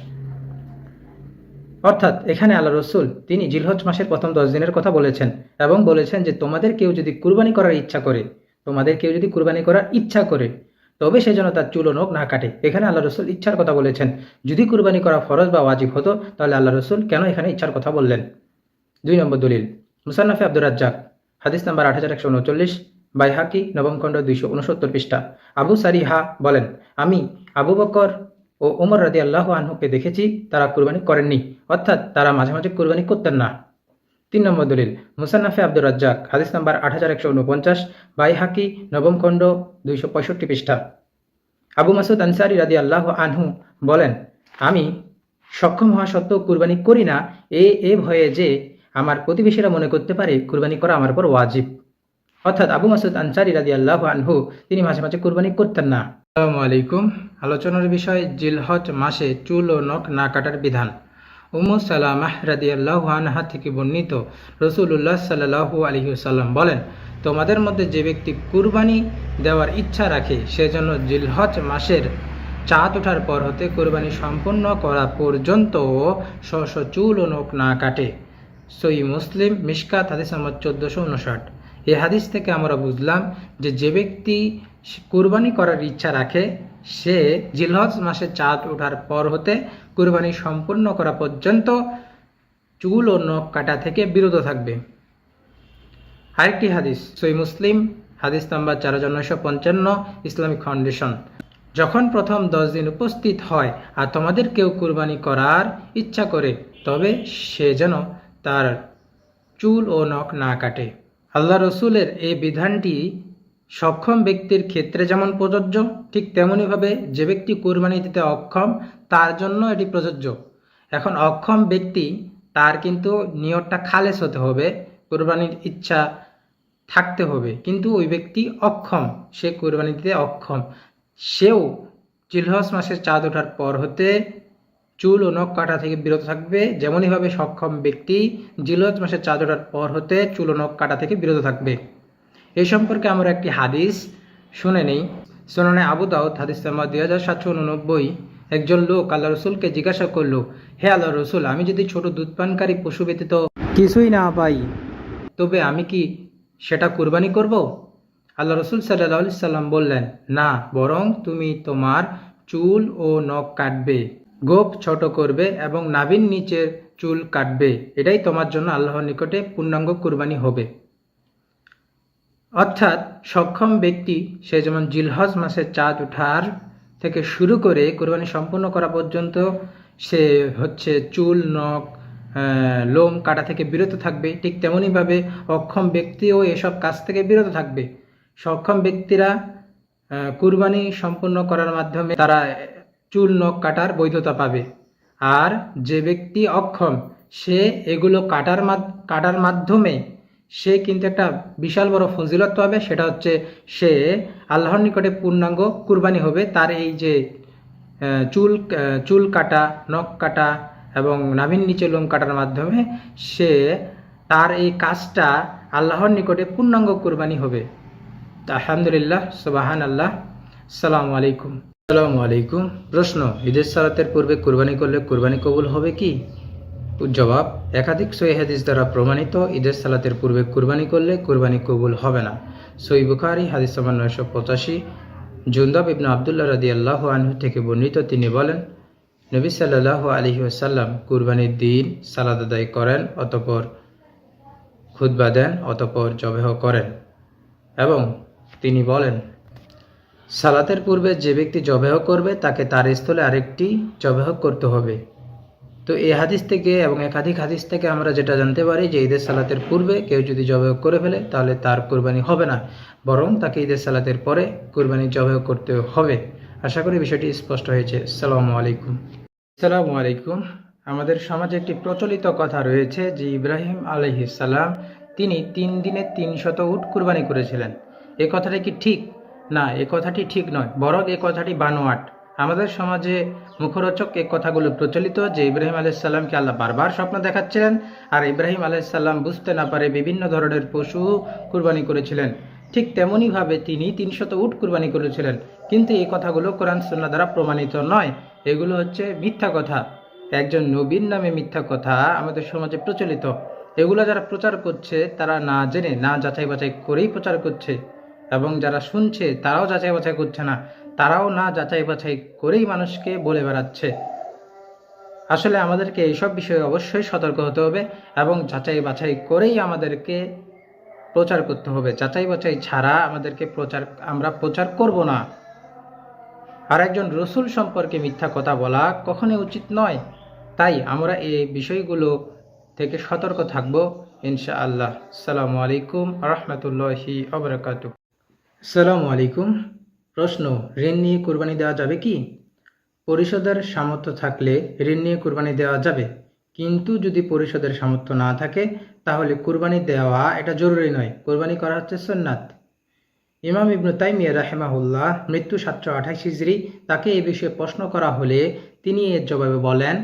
অর্থাৎ এখানে আল্লাহ রসুল তিনি জিলহজ মাসের প্রথম 10 দিনের কথা বলেছেন এবং বলেছেন যে তোমাদের কেউ যদি কুরবানি করার ইচ্ছা করে, তবে সে যেন তার চুল ও নখ না কাটে। এখানে আল্লাহ রসুল ইচ্ছার কথা বলেছেন। যদি কুরবানি করা ফরজ বা ওয়াজিব হতো তাহলে আল্লাহ রসুল কেন এখানে ইচ্ছার কথা বললেন? 2 নম্বর দলিল, মুসান্নাফে আব্দুর রাজ্জাক হাদিস নাম্বার 8139, বাইহাকি নবম খণ্ড 269 পৃষ্ঠা। আবু সারিহা বলেন, আমি আবু বকর ও ওমর রাদিয়াল্লাহু আনহুকে দেখেছি তারা কুরবানি করেননি, অর্থাৎ তারা মাঝে মাঝে কুরবানি করতেন না। নম্বর দলিল মুসান্নাফে আব্দুর রাজ্জাক, হাদিস নাম্বার 8149, বাইহাকি নবম খণ্ড 265 পৃষ্ঠা। আবু মাসুদ আনসারী রাদিয়াল্লাহু আনহু বলেন, আমি সক্ষম হওয়া সত্ত্বেও কুরবানি করি না এ ভয়ে যে আমার প্রতিবেশীরা মনে করতে পারে কুরবানি করা আমার উপর ওয়াজিব। অর্থাৎ আবু মাসুদ আনসারী রাদিয়াল্লাহু আনহু তিনি মাঝে মাঝে কুরবানি করতেন না। আসসালামু আলাইকুম। আলোচনার বিষয় জিলহজ মাসে চুল ও নখ না কাটার বিধান। উম্মু সালামাহ রাদিয়াল্লাহু আনহা থেকে বর্ণিত, রাসূলুল্লাহ সাল্লাল্লাহু আলাইহি ওয়াসাল্লাম বলেন, তোমাদের মধ্যে যে ব্যক্তি কুরবানি দেওয়ার ইচ্ছা রাখে সে যেন জিলহজ মাসের চাঁদ ওঠার পর হতে কুরবানি সম্পন্ন করা পর্যন্ত স্ব চুল ও নখ না কাটে। সহিহ মুসলিম মিশকাত হাদিস নম্বর 1459। এই হাদিস থেকে আমরা বুঝলাম যে ব্যক্তি কুরবানি করার ইচ্ছা রাখে সে জিলহজ মাসে চাঁদ ওঠার পর হতে কুরবানি সম্পূর্ণ করা পর্যন্ত চুল ও নখ কাটা থেকে বিরত থাকবে। আরেকটি হাদিস সহিহ মুসলিম হাদিস নাম্বার 4955, ইসলামিক ফাউন্ডেশন। যখন প্রথম 10 দিন উপস্থিত হয় আর তোমাদের কেউ কুরবানি করার ইচ্ছা করে তবে সে যেন তার চুল ও নখ না কাটে। আল্লাহ রসুলের এই বিধানটি সক্ষম ব্যক্তির ক্ষেত্রে যেমন প্রযোজ্য, ঠিক তেমনইভাবে যে ব্যক্তি কুরবানি দিতে অক্ষম তার জন্য এটি প্রযোজ্য। এখন অক্ষম ব্যক্তি তার কিন্তু নিয়তটা খালেস হতে হবে, কুরবানির ইচ্ছা থাকতে হবে, কিন্তু ওই ব্যক্তি অক্ষম, সে কুরবানি দিতে অক্ষম, সেও জিলহজ মাসের চাঁদ ওঠার পর হতে চুল ও নখ কাটা থেকে বিরত থাকবে, যেমনইভাবে সক্ষম ব্যক্তি জিলহজ মাসের চাঁদ ওঠার পর হতে চুল ও নখ কাটা থেকে বিরত থাকবে। এই সম্পর্কে আমরা একটি হাদিস শুনে নেই। সুনানে আবু দাউদ হাদিস নাম্বার 2789। একজন লোক আল্লাহ রসুলকে জিজ্ঞাসা করলো, হে আল্লাহ রসুল, আমি যদি ছোট দুধপানকারী পশু ব্যতীত কিছুই না পাই তবে আমি কি সেটা কুরবানি করব? আল্লাহ রসুল সাল্লাল্লাহু আলাইহি সাল্লাম বললেন, না, বরং তুমি তোমার চুল ও নখ কাটবে, গোঁফ ছোট করবে এবং নাভির নিচের চুল কাটবে, এটাই তোমার জন্য আল্লাহর নিকটে পূর্ণাঙ্গ কুরবানি হবে। অর্থাৎ সক্ষম ব্যক্তি সে যেমন জিলহজ মাসের চাঁদ ওঠার থেকে শুরু করে কুরবানি সম্পূর্ণ করা পর্যন্ত সে চুল নখ লোম কাটা থেকে বিরত থাকবে, ঠিক তেমনইভাবে অক্ষম ব্যক্তিও এসব কাজ থেকে বিরত থাকবে। সক্ষম ব্যক্তিরা কুরবানি সম্পূর্ণ করার মাধ্যমে তারা চুল নখ কাটার বৈধতা পাবে, আর যে ব্যক্তি অক্ষম সে এগুলো কাটার মাধ্যমে সে কিন্তু একটা বিশাল বড় ফজিলত পাবে, সেটা হচ্ছে সে আল্লাহর নিকটে পূর্ণাঙ্গ কুরবানি হবে। তার এই যে চুল কাটা, নখ কাটা এবং নাভির নিচে লোম কাটার মাধ্যমে সে তার এই কাজটা আল্লাহর নিকটে পূর্ণাঙ্গ কুরবানি হবে। আলহামদুলিল্লাহ, সুবহান আল্লাহ। আসসালামু আলাইকুম। আসসালামু আলাইকুম। প্রশ্ন, ঈদের সালাতের পূর্বে কুরবানি করলে কুরবানি কবুল হবে কি? জবাব, একাধিক সহিহ হাদিস দ্বারা প্রমাণিত ঈদের সালাতের পূর্বে কুরবানি করলে কুরবানি কবুল হবে না। সহিহ বুখারী হাদিস নম্বর 985, জুনদাব ইবনে আব্দুল্লাহ রাদিয়াল্লাহু আনহু থেকে বর্ণিত, তিনি বলেন, নবী সাল্লাল্লাহু আলাইহি ওয়াসাল্লাম কুরবানির দিন সালাত আদায় করেন, অতঃপর খুতবা দেন, অতঃপর জবেহ করেন এবং তিনি বলেন, সালাতের পূর্বে যে ব্যক্তি জবেহ করবে তাকে তার স্থলে আরেকটি জবেহ করতে হবে। তো এই হাদিস থেকে এবং একাধিক হাদিস থেকে আমরা যেটা জানতে পারি যে ঈদের সালাতের পূর্বে কেউ যদি জবেহ করে ফেলে তাহলে তার কুরবানি হবে না, বরং তাকে ঈদের সালাতের পরে কুরবানি জবেহ করতে হবে। আশা করি বিষয়টি স্পষ্ট হয়েছে। আসসালামু আলাইকুম। আসসালামু আলাইকুম। আমাদের সমাজে একটি প্রচলিত কথা রয়েছে যে ইব্রাহিম আলাইহিস সালাম তিনি 3 দিনে 300 উট কুরবানি করেছিলেন। এ কথাটি কি ঠিক? না, এ কথাটি ঠিক নয়, বরং এ কথাটি বানোয়াট। আমাদের সমাজে মুখরোচক এই কথাগুলো প্রচলিত যে ইব্রাহিম আলাইহিস সালামকে আল্লাহ বারবার স্বপ্ন দেখাচ্ছিলেন আর ইব্রাহিম আলাইহিস সালাম বুঝতে না পারে বিভিন্ন ধরনের পশু কুরবানি করেছিলেন। ঠিক তেমনইভাবে তিনি 300 উট কুরবানি করেছিলেন, কিন্তু এই কথাগুলো কোরআন সুন্নাহ দ্বারা প্রমাণিত নয়, এগুলো হচ্ছে মিথ্যা কথা, একজন নবীর নামে মিথ্যা কথা আমাদের সমাজে প্রচলিত। এগুলো যারা প্রচার করছে তারা না জেনে না যাচাই বাছাই করেই প্রচার করছে, এবং যারা শুনছে তারাও যাচাই বাছাই করছে না, তারাও না যাচাই বাছাই করেই মানুষকে বলে বেড়াচ্ছে। আসলে আমাদেরকে এইসব বিষয়ে অবশ্যই সতর্ক হতে হবে এবং যাচাই বাছাই করেই আমাদেরকে প্রচার করতে হবে। যাচাই বাছাই ছাড়া আমরা প্রচার করব না। আর একজন রসুল সম্পর্কে মিথ্যা কথা বলা কখনোই উচিত নয়। তাই আমরা এই বিষয়গুলো থেকে সতর্ক থাকব ইনশাআল্লাহ। আসসালামু আলাইকুম রহমতুল্লাহি ওয়া বারাকাতুহু। আসসালামু আলাইকুম। প্রশ্ন, ঋণ নিয়ে কুরবানি দেওয়া যাবে কি? পরিশোধের সামর্থ্য থাকলে ঋণ নিয়ে কুরবানি দেওয়া যাবে, কিন্তু যদি পরিশোধের সামর্থ্য না থাকে তাহলে কুরবানি দেওয়া এটা জরুরি নয়, কুরবানি করা হচ্ছে সুন্নাত। ইমাম ইবনে তাইমিয়া রাহিমাহুল্লাহ মৃত্যু 728 হিজরি, তাকে এই বিষয়ে প্রশ্ন করা হলে তিনি এর জবাবে বলেন,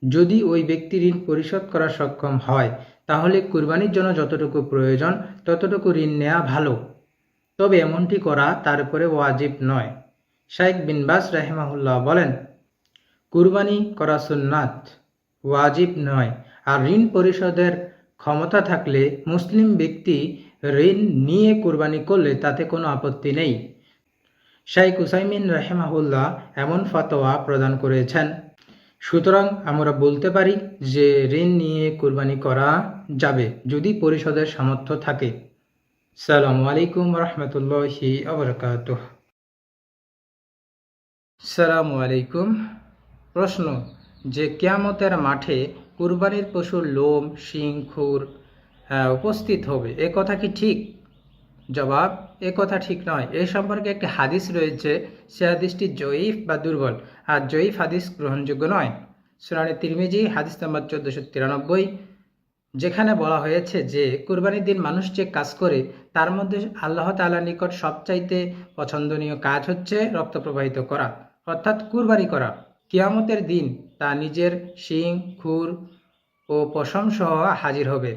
যদি ওই ব্যক্তি ঋণ পরিশোধ করা সক্ষম হয় তাহলে কুরবানির জন্য যতটুকু প্রয়োজন ততটুকু ঋণ নেওয়া ভালো, তবে এমনটি করা তার উপরে ওয়াজিব নয়। শাইখ বিন বাস রাহিমাহুল্লাহ বলেন, কুরবানি করা সুন্নাত, ওয়াজিব নয়। আর ঋণ পরিশোধের ক্ষমতা থাকলে মুসলিম ব্যক্তি ঋণ নিয়ে কুরবানি করলে তাতে কোনো আপত্তি নেই। শাইখ উসাইমিন রাহিমাহুল্লাহ এমন ফতোয়া প্রদান করেছেন। সুতরাং আমরা বলতে পারি যে ঋণ নিয়ে কুরবানি করা যাবে যদি পরিশোধের সামর্থ্য থাকে। আসসালামু আলাইকুম রহমতুল্লাহি ওয়া বারাকাতুহু। আসসালামু আলাইকুম। প্রশ্ন, যে কিয়ামতের মাঠে কুরবানির পশুর লোম, শিং, খুর উপস্থিত হবে, এ কথা কি ঠিক? জবাব, এ কথা ঠিক নয়। এ সম্পর্কে একটি হাদিস রয়েছে, সে হাদিসটি জয়ীফ বা দুর্বল, আর জয়ীফ হাদিস গ্রহণযোগ্য নয়। সুনানে তিরমিজি হাদিস নাম্বার 1493, যেখানে বলা হয়েছে যে কুরবানির দিন মানুষ যে কাজ করে তার মধ্যে আল্লাহ তাআলার নিকট সবচাইতে পছন্দনীয় কাজ হচ্ছে রক্ত প্রবাহিত করা, অর্থাৎ কুরবানি করা। কিয়ামতের দিন তা নিজের শিং, খুর ও পশম সহ হাজির হবে।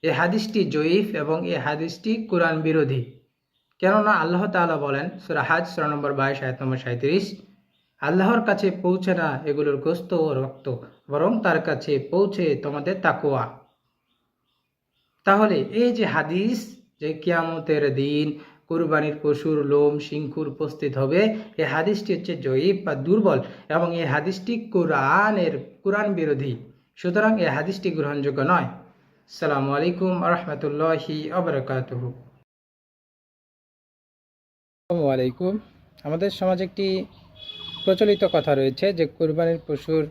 এ হাদিসটি জয়ীফ এবং এ হাদিসটি কুরআন বিরোধী। কেননা আল্লাহ তাআলা বলেন সূরা হাজ সূরা নম্বর 22 আয়াত নম্বর 37, আল্লাহর কাছে পৌঁছে না এগুলোর গোশত ও রক্ত, বরং তার কাছে পৌঁছে তোমাদের তাকওয়া। তাহলে এই যে হাদিস যে কিয়ামতের দিন কুরবানির পশুর লোম, শিংখুর উপস্থিত হবে, এই হাদিসটি হচ্ছে জয়ীফ বা দুর্বল এবং এই হাদিসটি কুরআন বিরোধী। সুতরাং এই হাদিসটি গ্রহণযোগ্য নয়। আসসালামু আলাইকুম রহমতুল্লাহি ওয়া বারাকাতুহু। আসসালামু আলাইকুম। আমাদের সমাজে একটি প্রচলিত কথা রয়েছে যে কুরবানির পশুর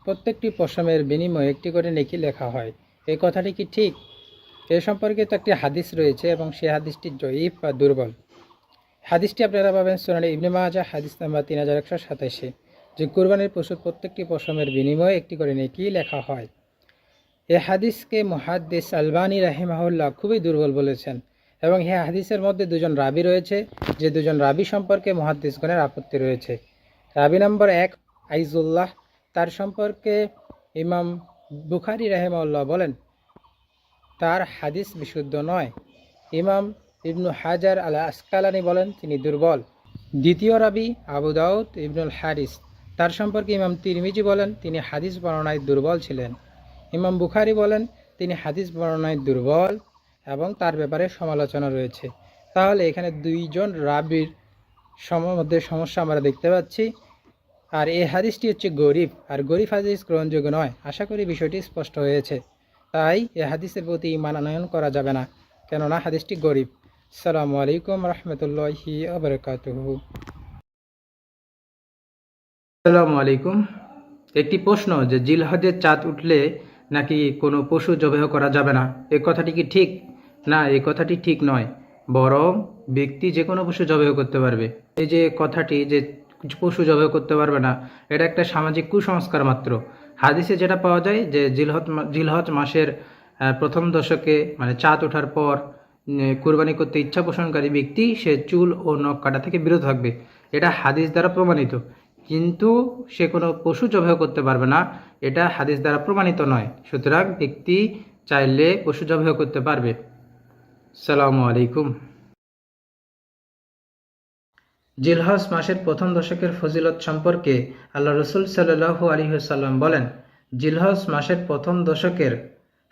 প্রত্যেকটি পশমের বিনিময়ে একটি করে নেকি লেখা হয়। এই কথাটি কি ঠিক? এ সম্পর্কে তো একটি হাদিস রয়েছে এবং সেই হাদিসটি জয়ীফ বা দুর্বল। হাদিসটি আপনারা পাবেন সুনানে ইবনে মাজাহ হাদিস নাম্বার 3127, যে কুরবানির পশুর প্রত্যেকটি পশমের বিনিময়ে একটি করে নেকি লেখা হয়। এ হাদিসকে মুহাদ্দিস আলবানী রাহিমাহুল্লাহ খুবই দুর্বল বলেছেন এবং এই হাদিসের মধ্যে দুজন রাবি রয়েছে, যে দুজন রাবি সম্পর্কে মুহাদ্দিসগণের আপত্তি রয়েছে। রাবি নম্বর 1 আইজুল্লাহ, তার সম্পর্কে ইমাম বুখারী রাহিমাহুল্লাহ বলেন তার হাদিস বিশুদ্ধ নয়। ইমাম ইবনু হাজার আল আসকালানি বলেন তিনি দুর্বল। দ্বিতীয় রাবি আবু দাউদ ইবনুল হারিস, তার সম্পর্কে ইমাম তিরমিজি বলেন তিনি হাদিস বর্ণনায় দুর্বল ছিলেন। ইমাম বুখারী বলেন তিনি হাদিস বর্ণনায় দুর্বল এবং তার ব্যাপারে সমালোচনা রয়েছে। তাহলে এখানে দুইজন রাবির মধ্যে সমস্যা আমরা দেখতে পাচ্ছি। আর এই হাদিসটি হচ্ছে গরিব, আর গরিব হাদিস গ্রহণযোগ্য নয়। আশা করি বিষয়টি স্পষ্ট হয়েছে। তাই এ হাদিসের প্রতি ঈমান আনয়ন করা যাবে না, কেননা হাদিসটি গরিব। আসসালামু আলাইকুম রহমতুল্লাহি ওয়া বারাকাতুহু। আসসালামু আলাইকুম। একটি প্রশ্ন, যে জিলহজের চাঁদ উঠলে নাকি কোনো পশু জবাহ করা যাবে না, এ কথাটি কি ঠিক? না, এই কথাটি ঠিক নয়, বরং ব্যক্তি যে কোনো পশু জবাহ করতে পারবে। এই যে কথাটি যে পশু জবাহ করতে পারবে না, এটা একটা সামাজিক কুসংস্কার মাত্র। হাদিসে যেটা পাওয়া যায় যে জিলহজ মাসের প্রথম দশকে মানে চাঁদ ওঠার পর কুরবানি করতে ইচ্ছা পোষণকারী ব্যক্তি সে চুল ও নখ কাটা থেকে বিরত থাকবে, এটা হাদিস দ্বারা প্রমাণিত। কিন্তু সে কোনো পশু জবাহ করতে পারবে না, এটা হাদিস দ্বারা প্রমাণিত নয়। সুতরাং ব্যক্তি চাইলে পশু জবাহ করতে পারবে। আসসালামু আলাইকুম। জিলহজ মাসের প্রথম দশকের ফজিলত সম্পর্কে আল্লাহ রসুল সাল্লাল্লাহু আলাইহি ওয়াসাল্লাম বলেন, জিলহজ মাসের প্রথম দশকের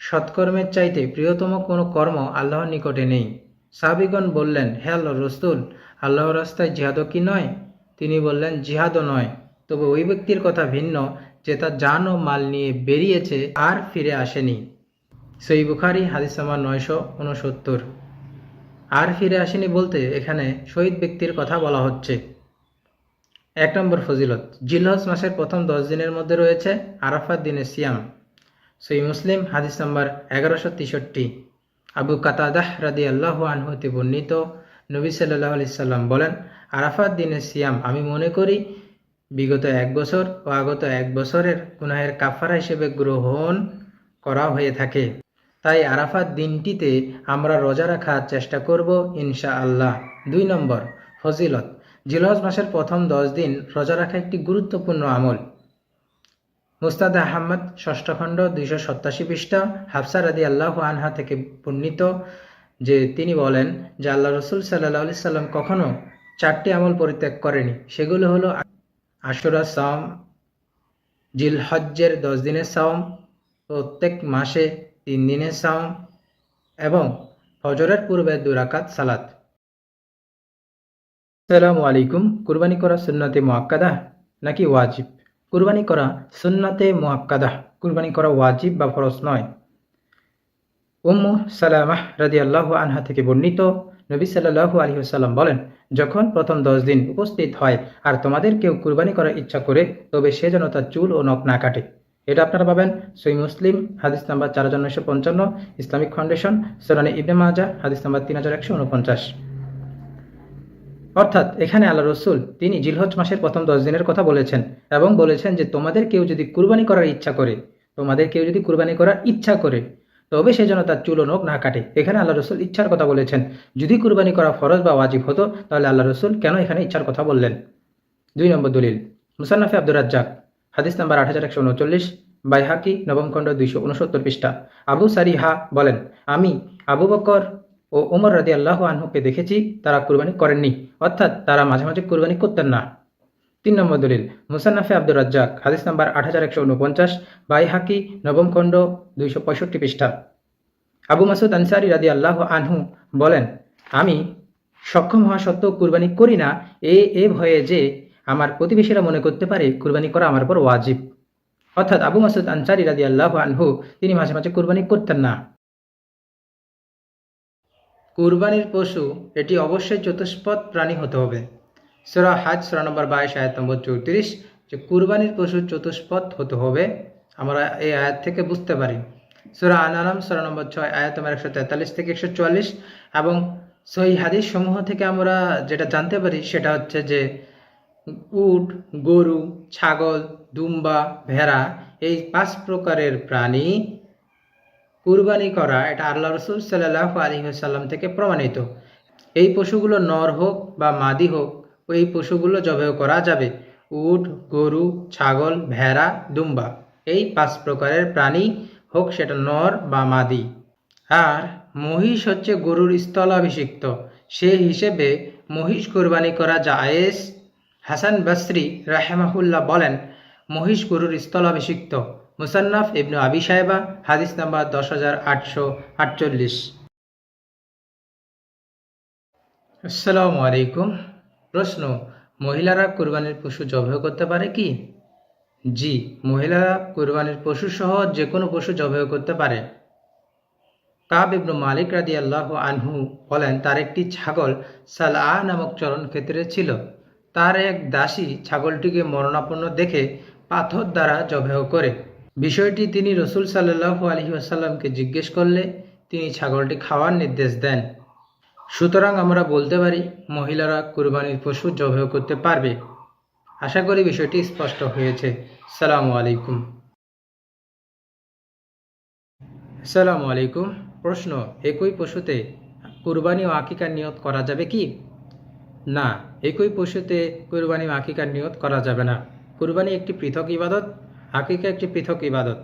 সৎকর্মের চাইতে প্রিয়তম কোনো কর্ম আল্লাহর নিকটে নেই। সাহাবীগণ বললেন, হে আল্লাহর রাসূল, আল্লাহর রাস্তায় জিহাদও কি নয়? তিনি বললেন, জিহাদও নয়, তবে ওই ব্যক্তির কথা ভিন্ন যে তার জান ও মাল নিয়ে বেরিয়েছে আর ফিরে আসেনি। সহিহ বুখারী হাদিস নাম্বার 969। আর ফিরে আসেনি বলতে এখানে শহীদ ব্যক্তির কথা বলা হচ্ছে। 1 নম্বর ফজিলত, জিলহজ মাসের প্রথম 10 দিনের মধ্যে রয়েছে আরাফাত দিনের সিয়াম। সহিহ মুসলিম হাদিস নম্বর 1163। আবু কাতাদাহ রাদিয়াল্লাহু আনহু হতে বর্ণিত, নবী সাল্লাল্লাহু আলাইহি সাল্লাম বলেন, আরাফাত দিনের সিয়াম আমি মনে করি বিগত 1 বছর ও আগত 1 বছরের গুনাহের কাফারা হিসেবে গ্রহণ করা হয়ে থাকে। তাই আরাফাত দিনটিতে আমরা রোজা রাখার চেষ্টা করব ইনশাআল্লাহ। 2 নম্বর, ফজিলত। জিলহজ মাসের প্রথম 10 দিন রোজা রাখা একটি গুরুত্বপূর্ণ আমল। মুস্তাদ আহমদ, ষষ্ঠ খণ্ড, 287 পৃষ্ঠা, হাফসা রাদিয়াল্লাহু আনহা থেকে বর্ণিত যে তিনি বলেন যে আল্লাহ রসুল সাল্লাল্লাহু আলাইহি সাল্লাম কখনো 4টি আমল পরিত্যাগ করেনি। সেগুলো হলো আশুরা সাওম, জিলহজ্জের 10 দিনের সাওম, প্রত্যেক মাসে 3 দিনের সাওম এবং ফজরের পূর্বে 2 রাকাত সালাত। আসসালামু আলাইকুম। কুরবানি করা সুন্নতে মুআক্কাদা নাকি ওয়াজিব? কুরবানি করা সুন্নতে মুআক্কাদা, কুরবানি করা ওয়াজিব বা ফরজ নয়। উম্মু সালামাহ রাদিয়াল্লাহু আনহা থেকে বর্ণিত, নবী সাল্লাল্লাহু আলাইহি ওয়াসাল্লাম বলেন, যখন প্রথম 10 দিন উপস্থিত হয় আর তোমাদের কেউ কুরবানি করার ইচ্ছা করে, তবে সে যেন তার চুল ও নখ না কাটে। এটা আপনারা পাবেন সহিহ মুসলিম হাদিস নাম্বার 4955, ইসলামিক ফাউন্ডেশন সুনানে ইবনে মাজাহ হাদিস নাম্বার 3149। অর্থাৎ এখানে আল্লাহ রসুল তিনি জিলহজ মাসের প্রথম 10 দিনের কথা বলেছেন এবং বলেছেন যে তোমাদের কেউ যদি কুরবানি করার ইচ্ছা করে, তবে সে যেন তার চুল ও নখ না কাটে। এখানে আল্লাহ রসুল ইচ্ছার কথা বলেছেন। যদি কুরবানি করা ফরজ বা ওয়াজিব হতো, তাহলে আল্লাহ রসুল কেন এখানে ইচ্ছার কথা বললেন? 2 নম্বর দলিল, মুসান্নাফে আব্দুর রাজ্জাক হাদিস নাম্বার 8139, বাইহাকি নবম খণ্ড, 269 পৃষ্ঠা। আবু সারিহা বলেন, আমি আবু বকর ও উমর রাদিয়াল্লাহু আনহুকে দেখেছি, তারা কুরবানি করেননি, অর্থাৎ তারা মাঝে মাঝে কুরবানি করতেন না। 3 নম্বর দলিল, মুসান্নাফে আব্দুর রাজ্জাক হাদিস নাম্বার 8149, বাইহাকি নবম খণ্ড, 265 পৃষ্ঠা। আবু মাসুদ আনসারী রাদিয়াল্লাহু আনহু বলেন, আমি সক্ষম হওয়া সত্ত্বেও কুরবানি করি না এ ভয়ে যে আমার প্রতিবেশীরা মনে করতে পারে কুরবানি করা আমার উপর ওয়াজিব। অর্থাৎ আবু মাসুদ আনসারী রাদিয়াল্লাহু আনহু তিনি মাঝে মাঝে কুরবানি করতেন না। কুরবানির পশু এটি অবশ্যই চতুষ্পদ প্রাণী হতে হবে। সূরা হাজ সূরা নম্বর 22 আয়াত নম্বর 34, যে কুরবানির পশু চতুষ্পদ হতে হবে আমরা এই আয়াত থেকে বুঝতে পারি। সূরা আনাম সূরা নম্বর 6 আয়াত নম্বর 143 থেকে 144 এবং সহিহ হাদিস সমূহ থেকে আমরা যেটা জানতে পারি সেটা হচ্ছে যে উট, গরু, ছাগল, দুম্বা, ভেড়া এই 5 প্রকারের প্রাণী কুরবানি করা এটা আল্লাহ রসুল সাল্লাল্লাহু আলাইহি ওয়াসাল্লাম থেকে প্রমাণিত। এই পশুগুলো নর হোক বা মাদি হোক, ওই পশুগুলো জবাই করা যাবে। উট, গরু, ছাগল, ভেড়া, দুম্বা এই 5 প্রকারের প্রাণী হোক সেটা নর বা মাদি। আর মহিষ হচ্ছে গরুর স্থলাভিষিক্ত, সেই হিসেবে মহিষ কুরবানি করা জায়েজ। হাসান বসরি রাহিমাহুল্লাহ বলেন, মহিষ গরুর স্থলাভিষিক্ত। মুসান্নাফ ইবনে আবি শায়বা হাদিস নাম্বার 10848। আসসালামু আলাইকুম। প্রশ্ন, মহিলারা কুরবানির পশু জবাই করতে পারে কি? জি, মহিলারা কুরবানির পশু সহ যে কোনো পশু জবাই করতে পারে। কাব ইবনে মালিক রাদিয়াল্লাহু আনহু বলেন, তার একটি ছাগল সালআ নামক চরণ ক্ষেত্রে ছিল। তার এক দাসী ছাগলটিকে মরণাপন্ন দেখে পাথর দ্বারা জবাই করে। বিষয়টি তিনি রসুল সাল্লাল্লাহু আলাইহি ওয়াসাল্লামকে জিজ্ঞেস করলে তিনি ছাগলটি খাওয়ার নির্দেশ দেন। সুতরাং আমরা বলতে পারি মহিলারা কুরবানির পশু জবাই করতে পারবে। আশা করি বিষয়টি স্পষ্ট হয়েছে। আসসালামু আলাইকুম। আসসালামু আলাইকুম। প্রশ্ন, একই পশুতে কুরবানি ও আকিকার নিয়ত করা যাবে কি? না, একই পশুতে কুরবানি ও আকিকার নিয়ত করা যাবে না। কুরবানি একটি পৃথক ইবাদত, আকিকা একটি পৃথক ইবাদত,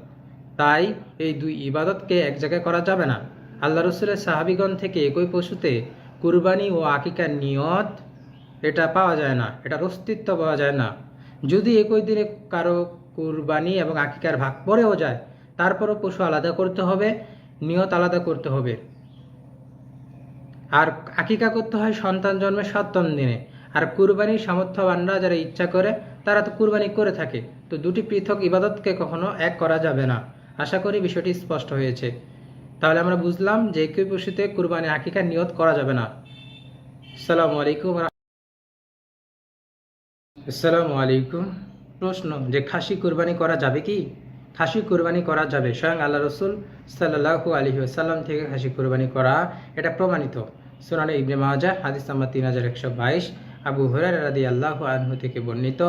তাই এই 2 ইবাদতকে এক জায়গায় করা যাবে না। আল্লাহ রসুলের সাহাবিগণ থেকে একই পশুতে কুরবানি ও আকিকার নিয়ত এটা পাওয়া যায় না, এটার অস্তিত্ব পাওয়া যায় না। যদি একই দিনে কারো কুরবানি এবং আকিকার ভাগ পড়েও যায়, তারপরও পশু আলাদা করতে হবে, নিয়ত আলাদা করতে হবে। আর আকিকা করতে হয় সন্তান জন্মের 7ম দিনে। আর কুরবানির সামর্থ্যবানরা যারা ইচ্ছা করে তারা তো কুরবানি করে থাকে। তো 2টি পৃথক ইবাদতকে কখনো এক করা যাবে না। আশা করি বিষয়টি স্পষ্ট হয়েছে। তাহলে আমরা বুঝলাম যে একই পশুতে কুরবানি আকিকার নিয়ত করা যাবে না। আসসালামু আলাইকুম। আসসালামু আলাইকুম। প্রশ্ন, যে খাসি কুরবানি করা যাবে কি? খাসি কুরবানি করা যাবে, স্বয়ং আল্লাহ রসুল সাল্লাল্লাহু আলাইহি ওয়াসাল্লাম থেকে খাসি কুরবানি করা এটা প্রমাণিত। সুনানে ইবনে মাজাহ হাদিস নাম্বার 3122, আবু হুরায়রা রাদিয়াল্লাহু আনহু থেকে বর্ণিত,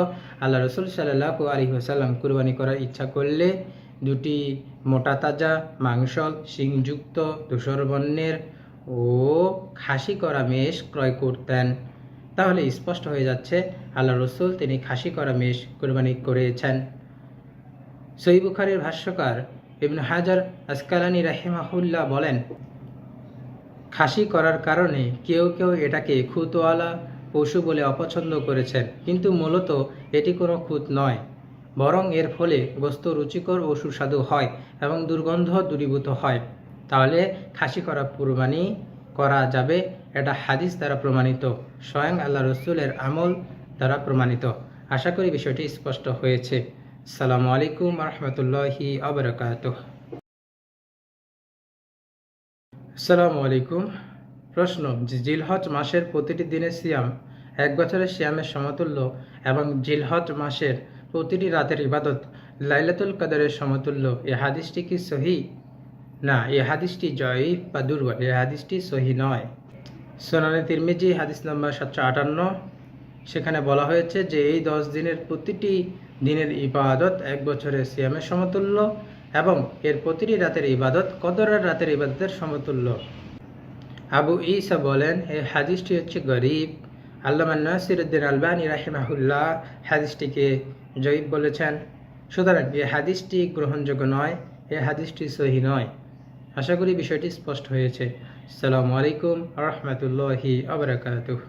আল্লাহ রসুল সাল্লাল্লাহু আলাইহি ওয়াসাল্লাম কুরবানি করার ইচ্ছা করলে দুটি মোটা তাজা মাংস শিংযুক্ত ধূসর বর্ণের ও খাসি করা মেষ ক্রয় করতেন। তাহলে স্পষ্ট হয়ে যাচ্ছে আল্লাহ রসুল তিনি খাসি করা মেষ কুরবানি করেছেন। সহিহ বুখারীর ভাষ্যকার ইবনে হাজার আসকালানী রাহিমাহুল্লাহ বলেন, খাসি করার কারণে কেউ কেউ এটাকে খুঁতওয়ালা পশু বলে অপছন্দ করেছেন, কিন্তু মূলত এটি কোনো খুঁত নয়, বরং এর ফলে গোশত রুচিকর ও সুস্বাদু হয় এবং দুর্গন্ধ দূরীভূত হয়। তাহলে খাসি করা কুরবানি করা যাবে, এটা হাদিস দ্বারা প্রমাণিত, স্বয়ং আল্লাহ রসুলের আমল দ্বারা প্রমাণিত। আশা করি বিষয়টি স্পষ্ট হয়েছে। আসসালামু আলাইকুম রহমতুল্লাহি আবরাকাতুহ। আসসালামু আলাইকুম। প্রশ্ন, জিলহজ মাসের প্রতিটি দিনের সিয়াম 1 বছরের সিয়ামের সমতুল্য এবং জিলহজ মাসের প্রতিটি রাতের ইবাদত লাইলাতুল কদরের সমতুল্য, এ হাদিসটি কি সহিহ? না, এই হাদিসটি জয়ীফ বা দুর্বল, এই হাদিসটি সহিহ নয়। সুনানে তিরমিজি হাদিস নম্বর 758, সেখানে বলা হয়েছে যে এই 10 দিনের প্রতিটি দিনের ইবাদত 1 বছরের সিয়ামের সমতুল্য এবং এর প্রতিটি রাতের ইবাদত কদরের রাতের ইবাদতের সমতুল্য। আবু ঈসা বলেন, এই হাদিসটি হচ্ছে গরীব। আল্লামা নাসিরউদ্দিন আলবানী রাহিমাহুল্লাহ হাদিসটিকে জয়ীফ বলেছেন। সুতরাং এই হাদিসটি গ্রহণযোগ্য নয়, এই হাদিসটি সহিহ নয়। আশা করি বিষয়টি স্পষ্ট হয়েছে। আসসালামু আলাইকুম রহমতুল্লাহি আবরাকাতুহ।